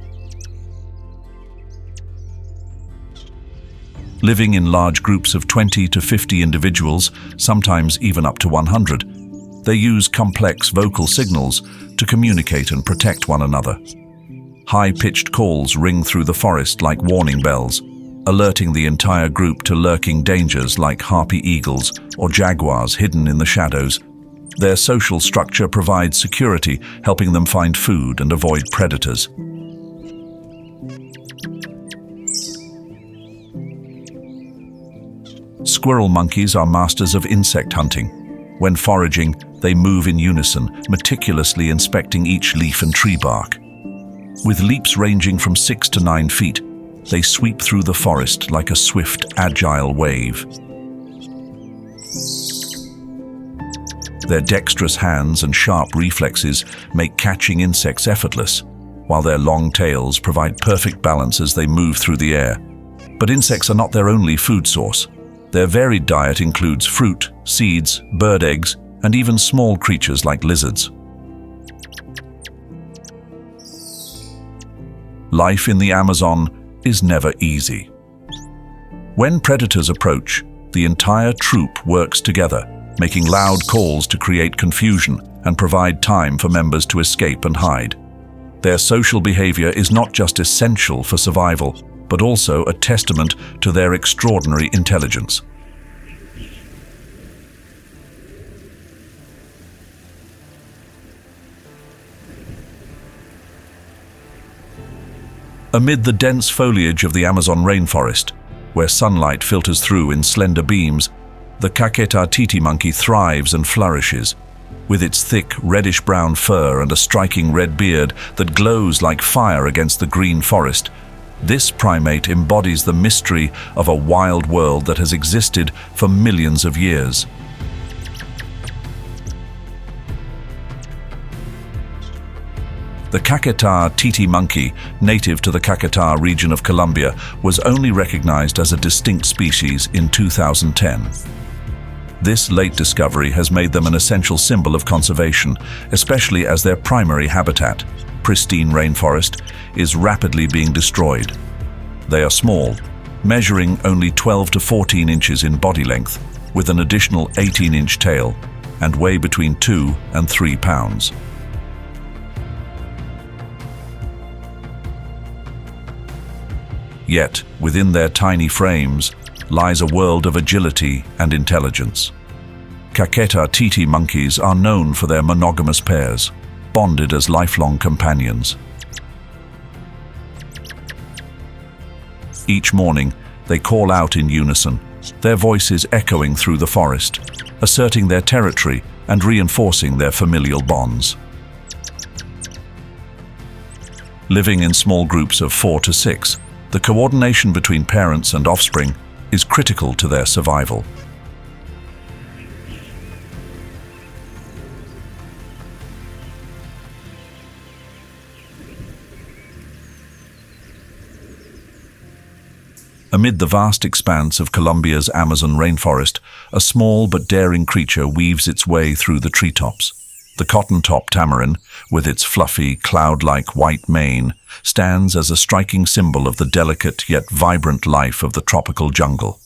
Living in large groups of 20 to 50 individuals, sometimes even up to 100, they use complex vocal signals to communicate and protect one another. High-pitched calls ring through the forest like warning bells, alerting the entire group to lurking dangers like harpy eagles or jaguars hidden in the shadows. Their social structure provides security, helping them find food and avoid predators. Squirrel monkeys are masters of insect hunting. When foraging, they move in unison, meticulously inspecting each leaf and tree bark. With leaps ranging from 6 to 9 feet, they sweep through the forest like a swift, agile wave. Their dexterous hands and sharp reflexes make catching insects effortless, while their long tails provide perfect balance as they move through the air. But insects are not their only food source. Their varied diet includes fruit, seeds, bird eggs, and even small creatures like lizards. Life in the Amazon is never easy. When predators approach, the entire troop works together, making loud calls to create confusion and provide time for members to escape and hide. Their social behavior is not just essential for survival, but also a testament to their extraordinary intelligence. Amid the dense foliage of the Amazon rainforest, where sunlight filters through in slender beams, the Caquetá titi monkey thrives and flourishes. With its thick, reddish-brown fur and a striking red beard that glows like fire against the green forest, this primate embodies the mystery of a wild world that has existed for millions of years. The Caquetá titi monkey, native to the Caquetá region of Colombia, was only recognized as a distinct species in 2010. This late discovery has made them an essential symbol of conservation, especially as their primary habitat, pristine rainforest, is rapidly being destroyed. They are small, measuring only 12 to 14 inches in body length, with an additional 18-inch tail, and weigh between 2 and 3 pounds. Yet, within their tiny frames, lies a world of agility and intelligence. Caqueta titi monkeys are known for their monogamous pairs, bonded as lifelong companions. Each morning, they call out in unison, their voices echoing through the forest, asserting their territory and reinforcing their familial bonds. Living in small groups of 4 to 6, the coordination between parents and offspring is critical to their survival. Amid the vast expanse of Colombia's Amazon rainforest, a small but daring creature weaves its way through the treetops. The cotton-top tamarin, with its fluffy, cloud-like white mane, stands as a striking symbol of the delicate yet vibrant life of the tropical jungle.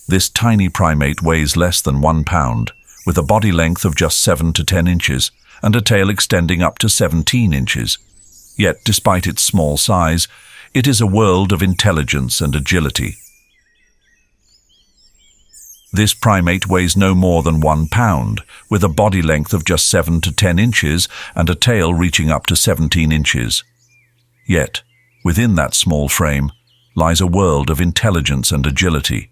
This tiny primate weighs less than 1 pound, with a body length of just 7 to 10 inches and a tail extending up to 17 inches. Yet, despite its small size, it is a world of intelligence and agility. This primate weighs no more than 1 pound, with a body length of just 7 to 10 inches and a tail reaching up to 17 inches. Yet, within that small frame, lies a world of intelligence and agility.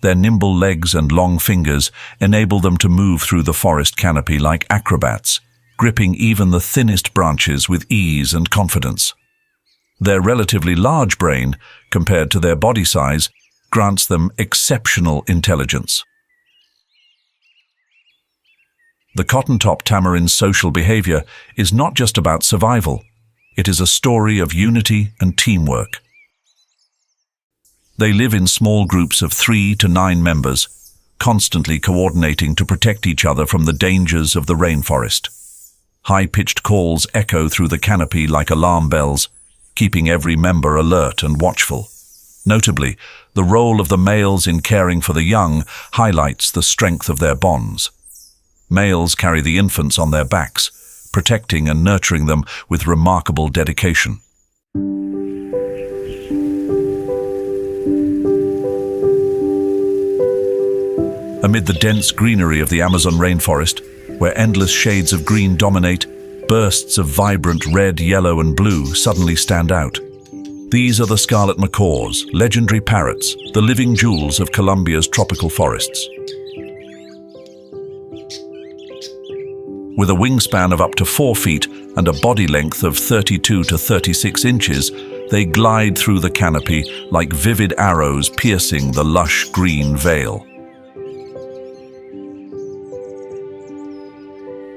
Their nimble legs and long fingers enable them to move through the forest canopy like acrobats, gripping even the thinnest branches with ease and confidence. Their relatively large brain, compared to their body size, grants them exceptional intelligence. The cotton-top tamarin's social behavior is not just about survival. It is a story of unity and teamwork. They live in small groups of 3 to 9 members, constantly coordinating to protect each other from the dangers of the rainforest. High-pitched calls echo through the canopy like alarm bells, keeping every member alert and watchful. Notably, the role of the males in caring for the young highlights the strength of their bonds. Males carry the infants on their backs, protecting and nurturing them with remarkable dedication. Amid the dense greenery of the Amazon rainforest, where endless shades of green dominate, bursts of vibrant red, yellow, and blue suddenly stand out. These are the scarlet macaws, legendary parrots, the living jewels of Colombia's tropical forests. With a wingspan of up to 4 feet and a body length of 32 to 36 inches, they glide through the canopy like vivid arrows piercing the lush green veil.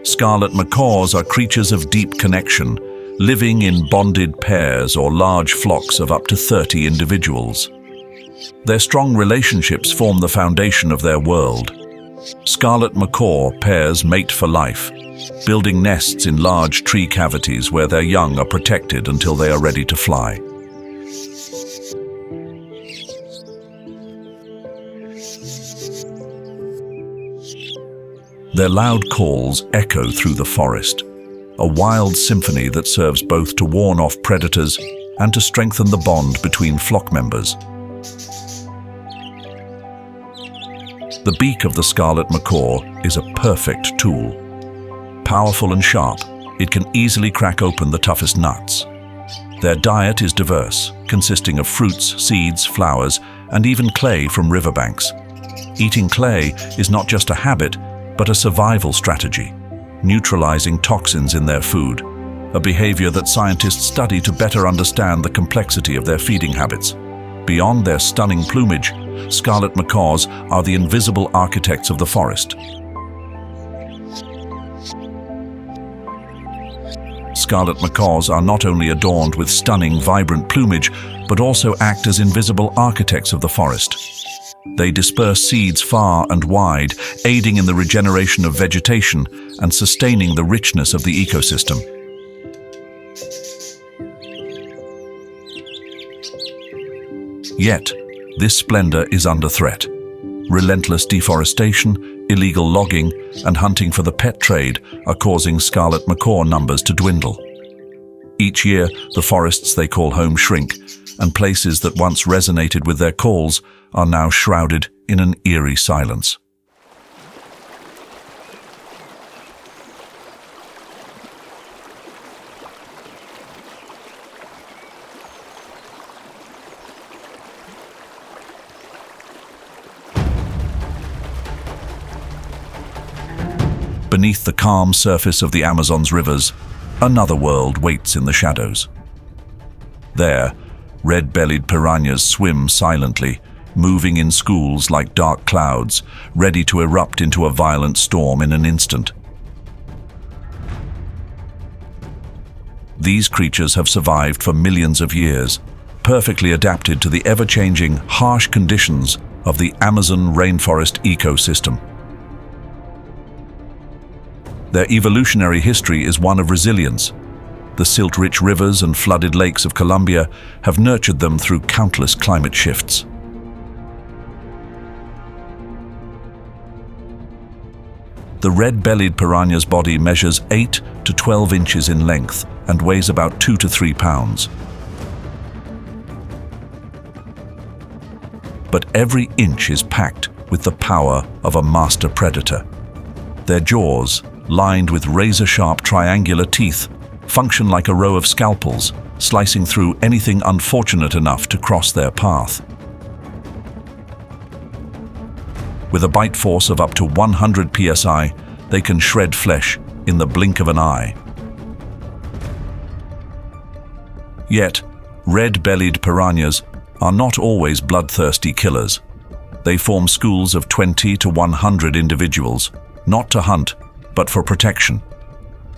Scarlet macaws are creatures of deep connection, living in bonded pairs or large flocks of up to 30 individuals. Their strong relationships form the foundation of their world. Scarlet macaw pairs mate for life, building nests in large tree cavities where their young are protected until they are ready to fly. Their loud calls echo through the forest, a wild symphony that serves both to warn off predators and to strengthen the bond between flock members. The beak of the scarlet macaw is a perfect tool. Powerful and sharp, it can easily crack open the toughest nuts. Their diet is diverse, consisting of fruits, seeds, flowers, and even clay from riverbanks. Eating clay is not just a habit, but a survival strategy, neutralizing toxins in their food, a behavior that scientists study to better understand the complexity of their feeding habits. Beyond their stunning plumage, scarlet macaws are the invisible architects of the forest. Scarlet macaws are not only adorned with stunning, vibrant plumage, but also act as invisible architects of the forest. They disperse seeds far and wide, aiding in the regeneration of vegetation and sustaining the richness of the ecosystem. Yet, This splendor is under threat. Relentless deforestation, illegal logging, and hunting for the pet trade are causing scarlet macaw numbers to dwindle. Each year, the forests they call home shrink, and places that once resonated with their calls are now shrouded in an eerie silence. Beneath the calm surface of the Amazon's rivers, another world waits in the shadows. There, red-bellied piranhas swim silently, moving in schools like dark clouds, ready to erupt into a violent storm in an instant. These creatures have survived for millions of years, perfectly adapted to the ever-changing, harsh conditions of the Amazon rainforest ecosystem. Their evolutionary history is one of resilience. The silt-rich rivers and flooded lakes of Colombia have nurtured them through countless climate shifts. The red-bellied piranha's body measures 8 to 12 inches in length and weighs about 2 to 3 pounds. But every inch is packed with the power of a master predator. Their jaws, lined with razor-sharp triangular teeth, function like a row of scalpels, slicing through anything unfortunate enough to cross their path. With a bite force of up to 100 psi, they can shred flesh in the blink of an eye. Yet, red-bellied piranhas are not always bloodthirsty killers. They form schools of 20 to 100 individuals, not to hunt, but for protection.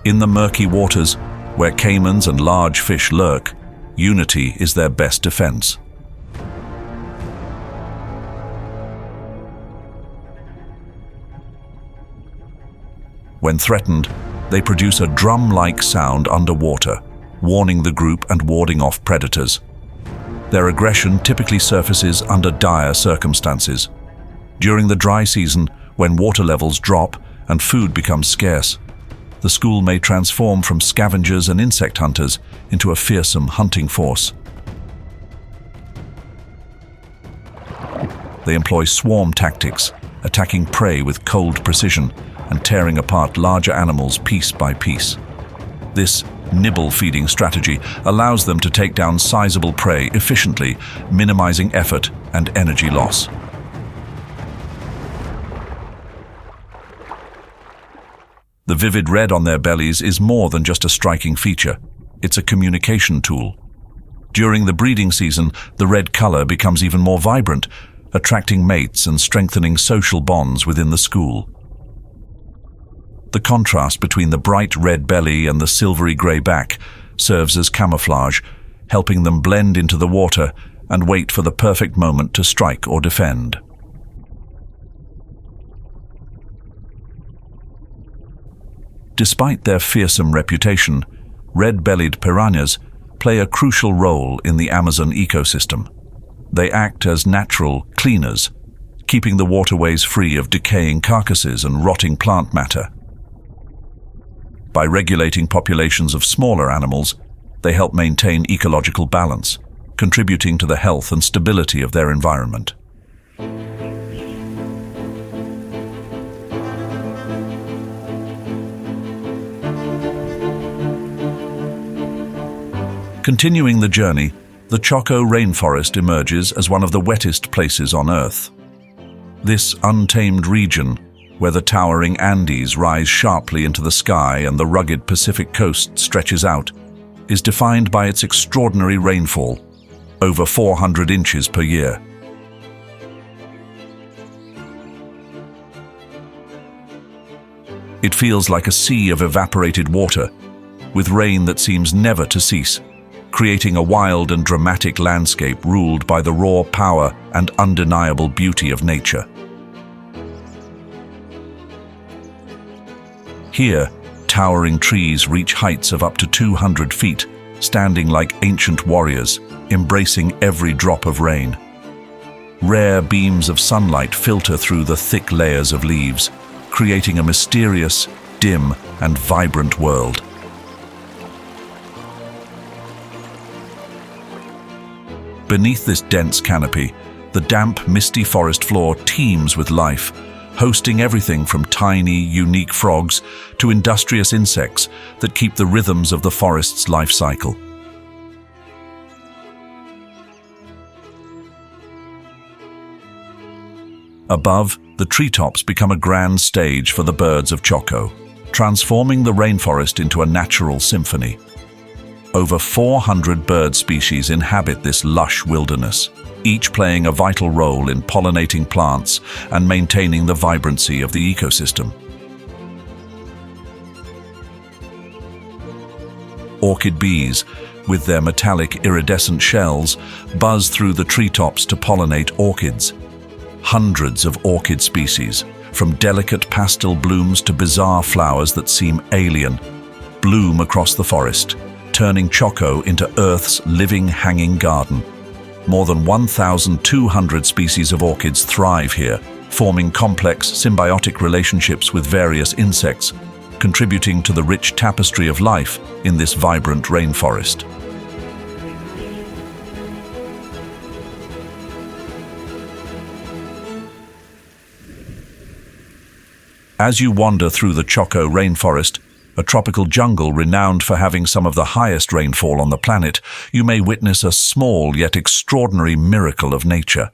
In the murky waters, where caimans and large fish lurk, unity is their best defense. When threatened, they produce a drum-like sound underwater, warning the group and warding off predators. Their aggression typically surfaces under dire circumstances. During the dry season, when water levels drop and food becomes scarce, the school may transform from scavengers and insect hunters into a fearsome hunting force. They employ swarm tactics, attacking prey with cold precision and tearing apart larger animals piece by piece. This nibble-feeding strategy allows them to take down sizable prey efficiently, minimizing effort and energy loss. The vivid red on their bellies is more than just a striking feature. It's a communication tool. During the breeding season, the red color becomes even more vibrant, attracting mates and strengthening social bonds within the school. The contrast between the bright red belly and the silvery gray back serves as camouflage, helping them blend into the water and wait for the perfect moment to strike or defend. Despite their fearsome reputation, red-bellied piranhas play a crucial role in the Amazon ecosystem. They act as natural cleaners, keeping the waterways free of decaying carcasses and rotting plant matter. By regulating populations of smaller animals, they help maintain ecological balance, contributing to the health and stability of their environment. Continuing the journey, the Choco rainforest emerges as one of the wettest places on Earth. This untamed region, where the towering Andes rise sharply into the sky and the rugged Pacific coast stretches out, is defined by its extraordinary rainfall, over 400 inches per year. It feels like a sea of evaporated water, with rain that seems never to cease, creating a wild and dramatic landscape ruled by the raw power and undeniable beauty of nature. Here, towering trees reach heights of up to 200 feet, standing like ancient warriors, embracing every drop of rain. Rare beams of sunlight filter through the thick layers of leaves, creating a mysterious, dim, and vibrant world. Beneath this dense canopy, the damp, misty forest floor teems with life, hosting everything from tiny, unique frogs to industrious insects that keep the rhythms of the forest's life cycle. Above, the treetops become a grand stage for the birds of Choco, transforming the rainforest into a natural symphony. Over 400 bird species inhabit this lush wilderness, each playing a vital role in pollinating plants and maintaining the vibrancy of the ecosystem. Orchid bees, with their metallic iridescent shells, buzz through the treetops to pollinate orchids. Hundreds of orchid species, from delicate pastel blooms to bizarre flowers that seem alien, bloom across the forest, turning Choco into Earth's living hanging garden. More than 1,200 species of orchids thrive here, forming complex, symbiotic relationships with various insects, contributing to the rich tapestry of life in this vibrant rainforest. As you wander through the Choco rainforest, a tropical jungle renowned for having some of the highest rainfall on the planet, you may witness a small yet extraordinary miracle of nature.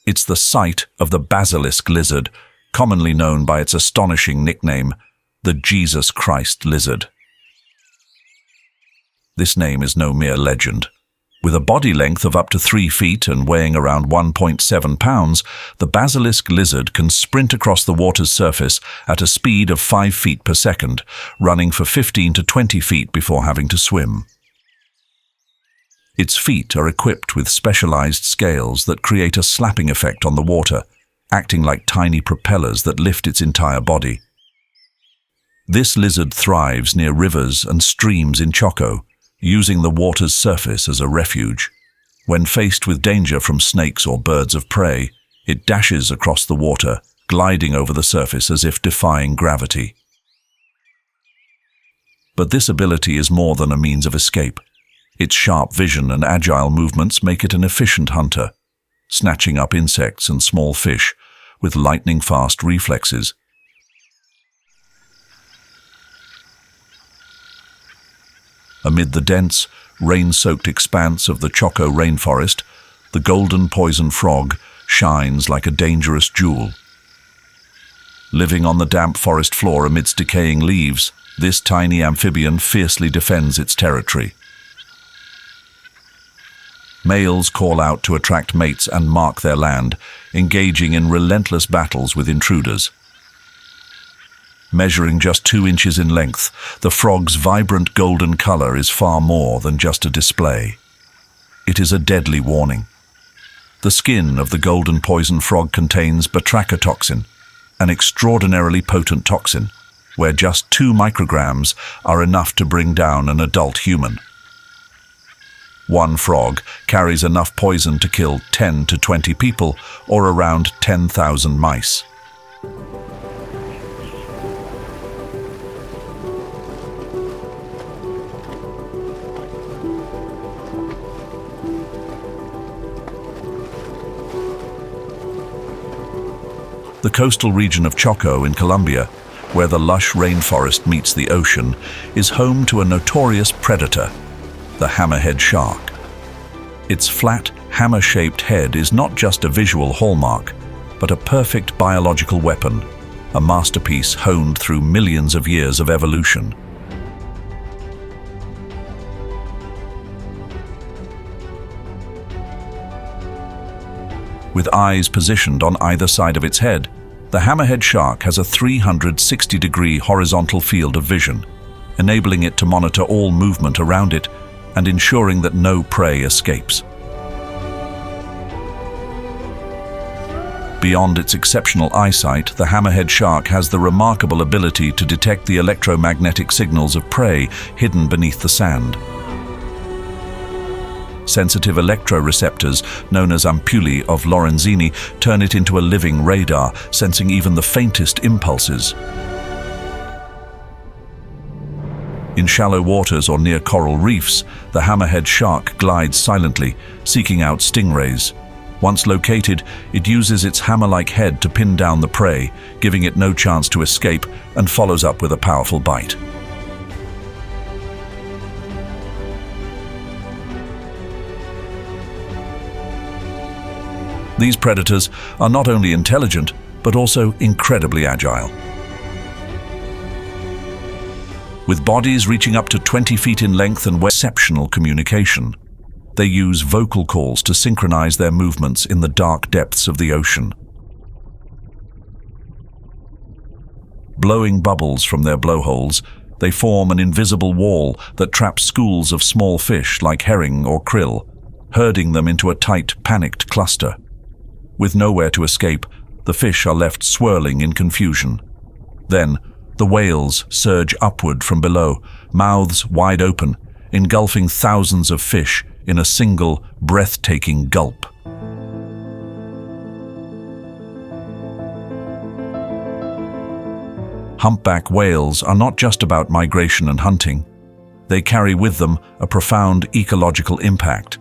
It's the site of the basilisk lizard, commonly known by its astonishing nickname, the Jesus Christ lizard. This name is no mere legend. With a body length of up to 3 feet and weighing around 1.7 pounds, the basilisk lizard can sprint across the water's surface at a speed of 5 feet per second, running for 15 to 20 feet before having to swim. Its feet are equipped with specialized scales that create a slapping effect on the water, acting like tiny propellers that lift its entire body. This lizard thrives near rivers and streams in Choco, using the water's surface as a refuge. When faced with danger from snakes or birds of prey, it dashes across the water, gliding over the surface as if defying gravity. But this ability is more than a means of escape. Its sharp vision and agile movements make it an efficient hunter, snatching up insects and small fish with lightning-fast reflexes. Amid the dense, rain-soaked expanse of the Choco rainforest, the golden poison frog shines like a dangerous jewel. Living on the damp forest floor amidst decaying leaves, this tiny amphibian fiercely defends its territory. Males call out to attract mates and mark their land, engaging in relentless battles with intruders. Measuring just 2 inches in length, the frog's vibrant golden color is far more than just a display. It is a deadly warning. The skin of the golden poison frog contains batrachotoxin, an extraordinarily potent toxin, where just 2 micrograms are enough to bring down an adult human. One frog carries enough poison to kill 10 to 20 people, or around 10,000 mice. The coastal region of Choco in Colombia, where the lush rainforest meets the ocean, is home to a notorious predator, the hammerhead shark. Its flat, hammer-shaped head is not just a visual hallmark, but a perfect biological weapon, a masterpiece honed through millions of years of evolution. With eyes positioned on either side of its head, the hammerhead shark has a 360-degree horizontal field of vision, enabling it to monitor all movement around it and ensuring that no prey escapes. Beyond its exceptional eyesight, the hammerhead shark has the remarkable ability to detect the electromagnetic signals of prey hidden beneath the sand. Sensitive electroreceptors, known as ampullae of Lorenzini, turn it into a living radar, sensing even the faintest impulses. In shallow waters or near coral reefs, the hammerhead shark glides silently, seeking out stingrays. Once located, it uses its hammer-like head to pin down the prey, giving it no chance to escape, and follows up with a powerful bite. These predators are not only intelligent, but also incredibly agile. With bodies reaching up to 20 feet in length and exceptional communication, they use vocal calls to synchronize their movements in the dark depths of the ocean. Blowing bubbles from their blowholes, they form an invisible wall that traps schools of small fish like herring or krill, herding them into a tight, panicked cluster. With nowhere to escape, the fish are left swirling in confusion. Then, the whales surge upward from below, mouths wide open, engulfing thousands of fish in a single, breathtaking gulp. Humpback whales are not just about migration and hunting. They carry with them a profound ecological impact.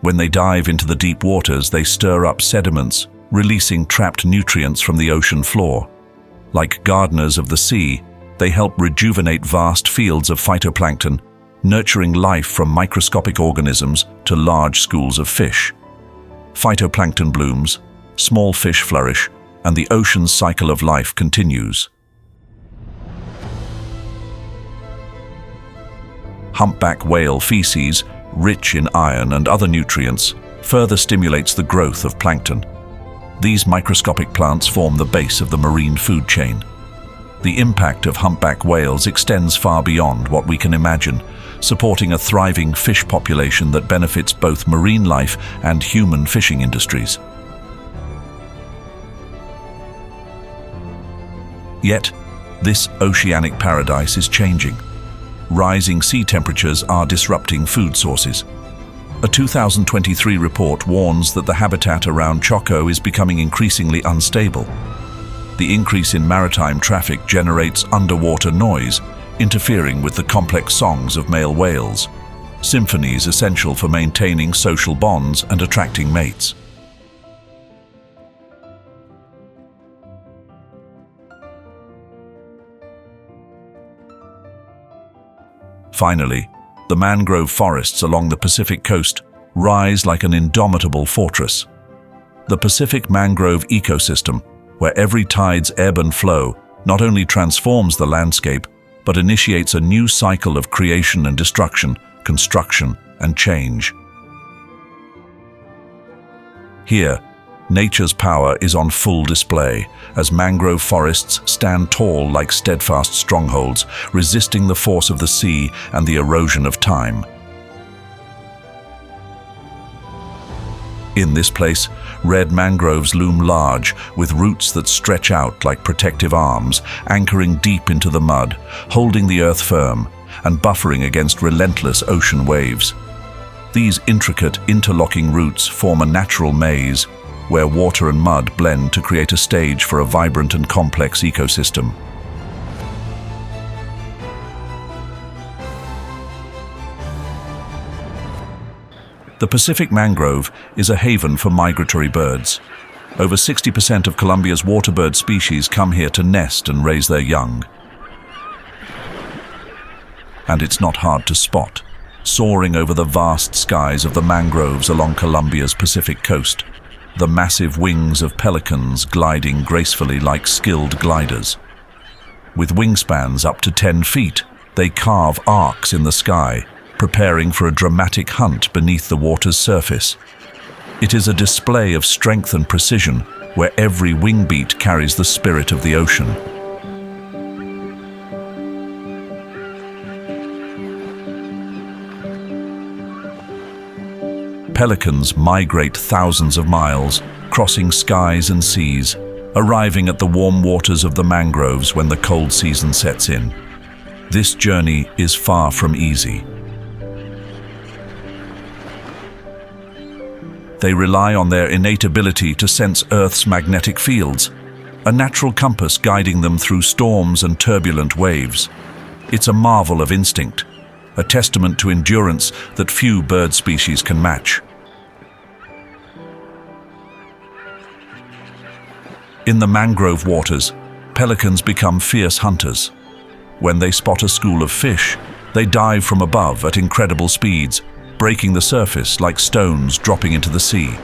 When they dive into the deep waters, they stir up sediments, releasing trapped nutrients from the ocean floor. Like gardeners of the sea, they help rejuvenate vast fields of phytoplankton, nurturing life from microscopic organisms to large schools of fish. Phytoplankton blooms, small fish flourish, and the ocean's cycle of life continues. Humpback whale feces, rich in iron and other nutrients, further stimulates the growth of plankton. These microscopic plants form the base of the marine food chain. The impact of humpback whales extends far beyond what we can imagine, supporting a thriving fish population that benefits both marine life and human fishing industries. Yet, this oceanic paradise is changing. Rising sea temperatures are disrupting food sources. A 2023 report warns that the habitat around Choco is becoming increasingly unstable. The increase in maritime traffic generates underwater noise, interfering with the complex songs of male whales, symphonies essential for maintaining social bonds and attracting mates. Finally, the mangrove forests along the Pacific coast rise like an indomitable fortress. The Pacific mangrove ecosystem, where every tide's ebb and flow not only transforms the landscape, but initiates a new cycle of creation and destruction, construction and change. Here, nature's power is on full display as mangrove forests stand tall like steadfast strongholds, resisting the force of the sea and the erosion of time. In this place, red mangroves loom large, with roots that stretch out like protective arms, anchoring deep into the mud, holding the earth firm, and buffering against relentless ocean waves. These intricate, interlocking roots form a natural maze, where water and mud blend to create a stage for a vibrant and complex ecosystem. The Pacific mangrove is a haven for migratory birds. Over 60% of Colombia's waterbird species come here to nest and raise their young. And it's not hard to spot, soaring over the vast skies of the mangroves along Colombia's Pacific coast, the massive wings of pelicans gliding gracefully like skilled gliders. With wingspans up to 10 feet, they carve arcs in the sky, preparing for a dramatic hunt beneath the water's surface. It is a display of strength and precision, where every wing beat carries the spirit of the ocean. Pelicans migrate thousands of miles, crossing skies and seas, arriving at the warm waters of the mangroves when the cold season sets in. This journey is far from easy. They rely on their innate ability to sense Earth's magnetic fields, a natural compass guiding them through storms and turbulent waves. It's a marvel of instinct, a testament to endurance that few bird species can match. In the mangrove waters, pelicans become fierce hunters. When they spot a school of fish, they dive from above at incredible speeds, breaking the surface like stones dropping into the sea.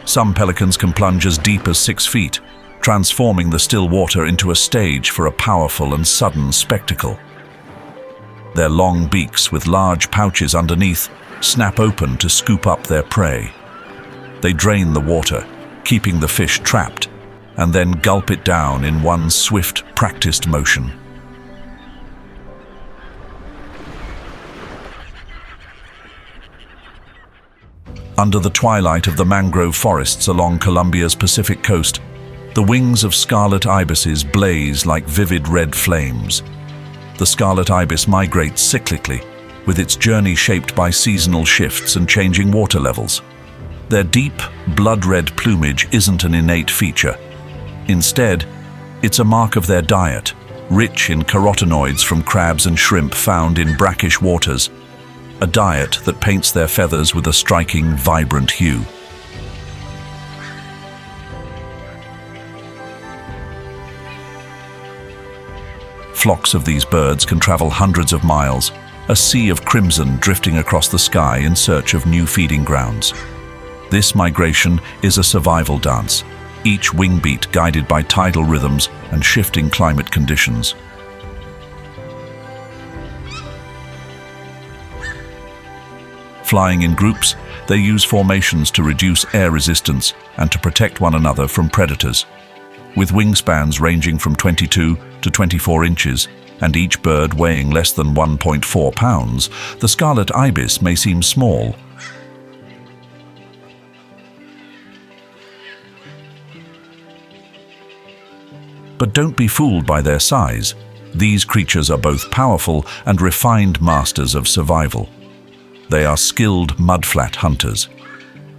Some pelicans can plunge as deep as 6 feet, transforming the still water into a stage for a powerful and sudden spectacle. Their long beaks with large pouches underneath snap open to scoop up their prey. They drain the water, keeping the fish trapped, and then gulp it down in one swift, practiced motion. Under the twilight of the mangrove forests along Colombia's Pacific coast, the wings of scarlet ibises blaze like vivid red flames. The scarlet ibis migrates cyclically, with its journey shaped by seasonal shifts and changing water levels. Their deep, blood-red plumage isn't an innate feature. Instead, it's a mark of their diet, rich in carotenoids from crabs and shrimp found in brackish waters, a diet that paints their feathers with a striking, vibrant hue. Flocks of these birds can travel hundreds of miles, a sea of crimson drifting across the sky in search of new feeding grounds. This migration is a survival dance, each wing beat guided by tidal rhythms and shifting climate conditions. Flying in groups, they use formations to reduce air resistance and to protect one another from predators. With wingspans ranging from 22 to 24 inches, and each bird weighing less than 1.4 pounds, the scarlet ibis may seem small. But don't be fooled by their size. These creatures are both powerful and refined masters of survival. They are skilled mudflat hunters.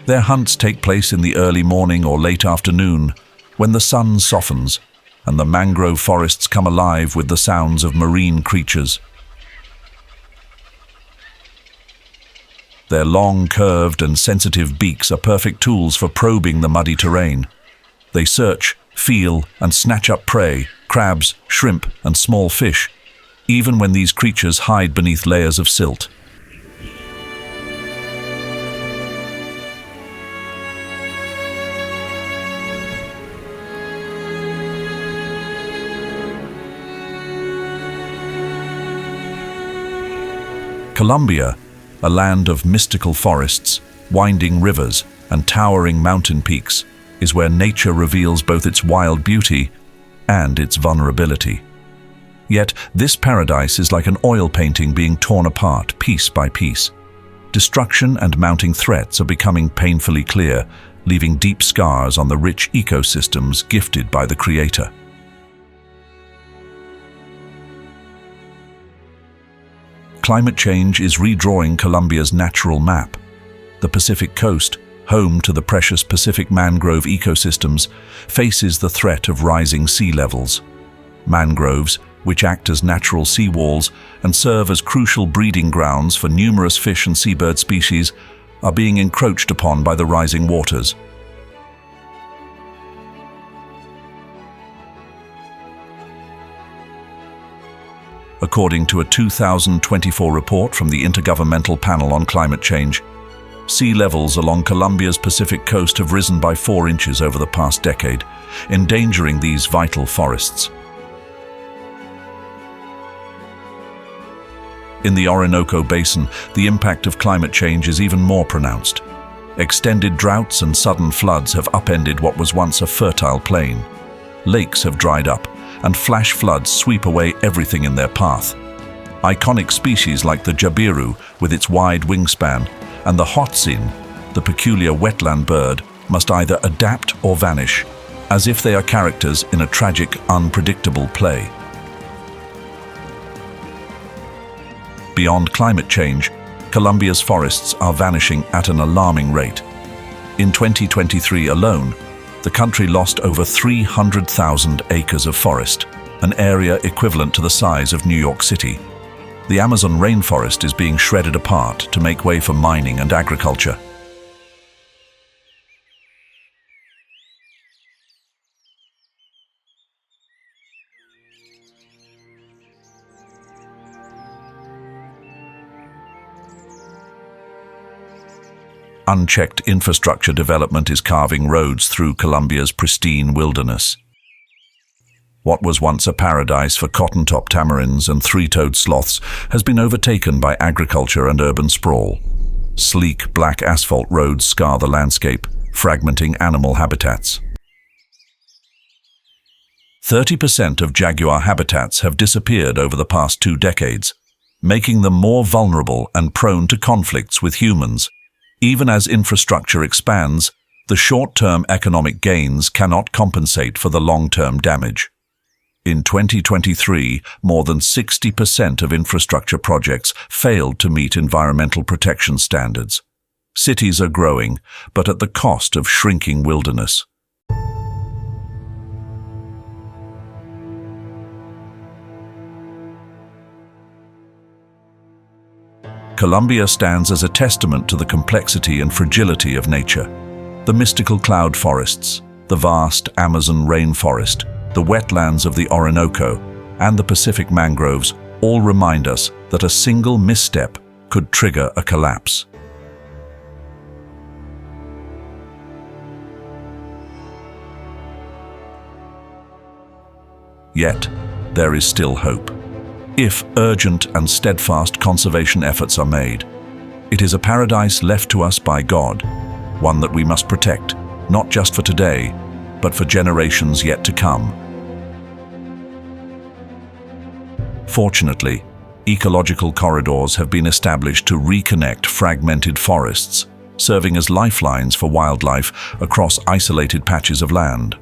Their hunts take place in the early morning or late afternoon, when the sun softens and the mangrove forests come alive with the sounds of marine creatures. Their long, curved and sensitive beaks are perfect tools for probing the muddy terrain. They search, feel and snatch up prey, crabs, shrimp and small fish, even when these creatures hide beneath layers of silt. Colombia, a land of mystical forests, winding rivers, and towering mountain peaks, is where nature reveals both its wild beauty and its vulnerability. Yet, this paradise is like an oil painting being torn apart piece by piece. Destruction and mounting threats are becoming painfully clear, leaving deep scars on the rich ecosystems gifted by the Creator. Climate change is redrawing Colombia's natural map. The Pacific coast, home to the precious Pacific mangrove ecosystems, faces the threat of rising sea levels. Mangroves, which act as natural seawalls and serve as crucial breeding grounds for numerous fish and seabird species, are being encroached upon by the rising waters. According to a 2024 report from the Intergovernmental Panel on Climate Change, sea levels along Colombia's Pacific coast have risen by 4 inches over the past decade, endangering these vital forests. In the Orinoco Basin, the impact of climate change is even more pronounced. Extended droughts and sudden floods have upended what was once a fertile plain. Lakes have dried up, and flash floods sweep away everything in their path. Iconic species like the jabiru, with its wide wingspan, and the hotsin, the peculiar wetland bird, must either adapt or vanish, as if they are characters in a tragic, unpredictable play. Beyond climate change, Colombia's forests are vanishing at an alarming rate. In 2023 alone, the country lost over 300,000 acres of forest, an area equivalent to the size of New York City. The Amazon rainforest is being shredded apart to make way for mining and agriculture. Unchecked infrastructure development is carving roads through Colombia's pristine wilderness. What was once a paradise for cotton-top tamarins and three-toed sloths has been overtaken by agriculture and urban sprawl. Sleek, black asphalt roads scar the landscape, fragmenting animal habitats. 30% of jaguar habitats have disappeared over the past 2 decades, making them more vulnerable and prone to conflicts with humans. Even as infrastructure expands, the short-term economic gains cannot compensate for the long-term damage. In 2023, more than 60% of infrastructure projects failed to meet environmental protection standards. Cities are growing, but at the cost of shrinking wilderness. Colombia stands as a testament to the complexity and fragility of nature. The mystical cloud forests, the vast Amazon rainforest, the wetlands of the Orinoco, and the Pacific mangroves all remind us that a single misstep could trigger a collapse. Yet, there is still hope. If urgent and steadfast conservation efforts are made, it is a paradise left to us by God, one that we must protect, not just for today, but for generations yet to come. Fortunately, ecological corridors have been established to reconnect fragmented forests, serving as lifelines for wildlife across isolated patches of land.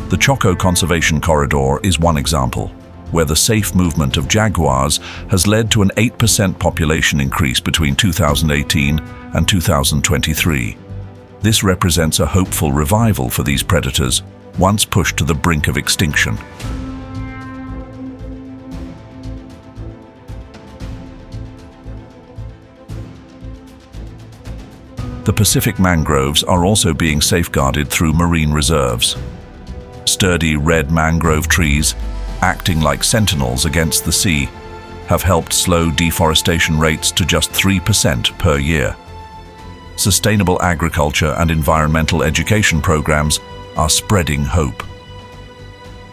The Choco Conservation Corridor is one example, where the safe movement of jaguars has led to an 8% population increase between 2018 and 2023. This represents a hopeful revival for these predators, once pushed to the brink of extinction. The Pacific mangroves are also being safeguarded through marine reserves. Sturdy red mangrove trees, acting like sentinels against the sea, have helped slow deforestation rates to just 3% per year. Sustainable agriculture and environmental education programs are spreading hope.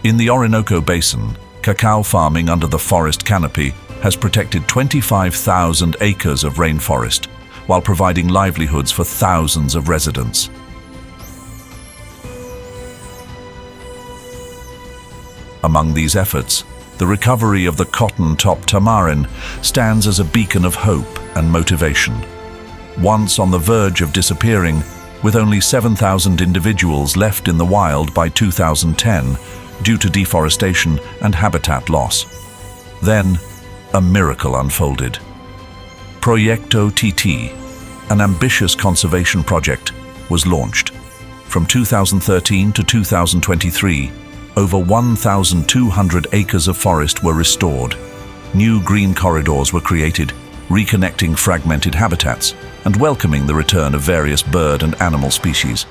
In the Orinoco Basin, cacao farming under the forest canopy has protected 25,000 acres of rainforest, while providing livelihoods for thousands of residents. Among these efforts, the recovery of the cotton-top tamarin stands as a beacon of hope and motivation. Once on the verge of disappearing, with only 7,000 individuals left in the wild by 2010 due to deforestation and habitat loss. Then, a miracle unfolded. Proyecto TT, an ambitious conservation project, was launched. From 2013 to 2023, over 1,200 acres of forest were restored. New green corridors were created, reconnecting fragmented habitats and welcoming the return of various bird and animal species.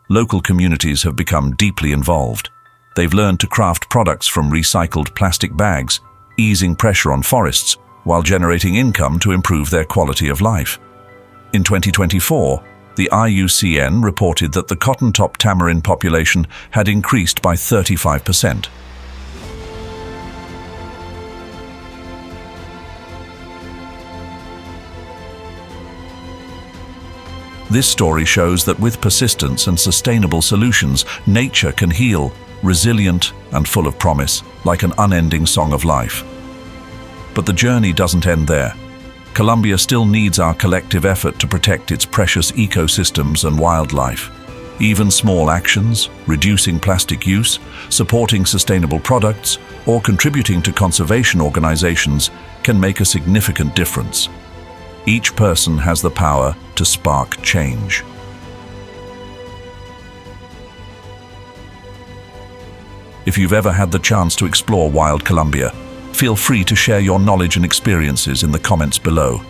Local communities have become deeply involved. They've learned to craft products from recycled plastic bags, easing pressure on forests while generating income to improve their quality of life. In 2024, the IUCN reported that the cotton-top tamarin population had increased by 35%. This story shows that with persistence and sustainable solutions, nature can heal, resilient and full of promise, like an unending song of life. But the journey doesn't end there. Colombia still needs our collective effort to protect its precious ecosystems and wildlife. Even small actions, reducing plastic use, supporting sustainable products, or contributing to conservation organizations can make a significant difference. Each person has the power to spark change. If you've ever had the chance to explore wild Colombia, feel free to share your knowledge and experiences in the comments below.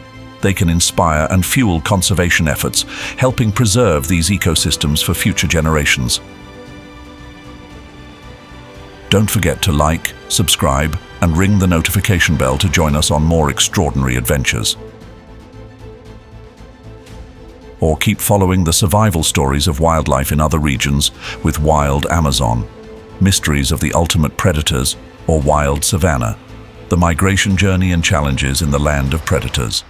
They can inspire and fuel conservation efforts, helping preserve these ecosystems for future generations. Don't forget to like, subscribe, and ring the notification bell to join us on more extraordinary adventures. Or keep following the survival stories of wildlife in other regions with Wild Amazon, Mysteries of the Ultimate Predators, or Wild Savanna, the migration journey and challenges in the land of predators.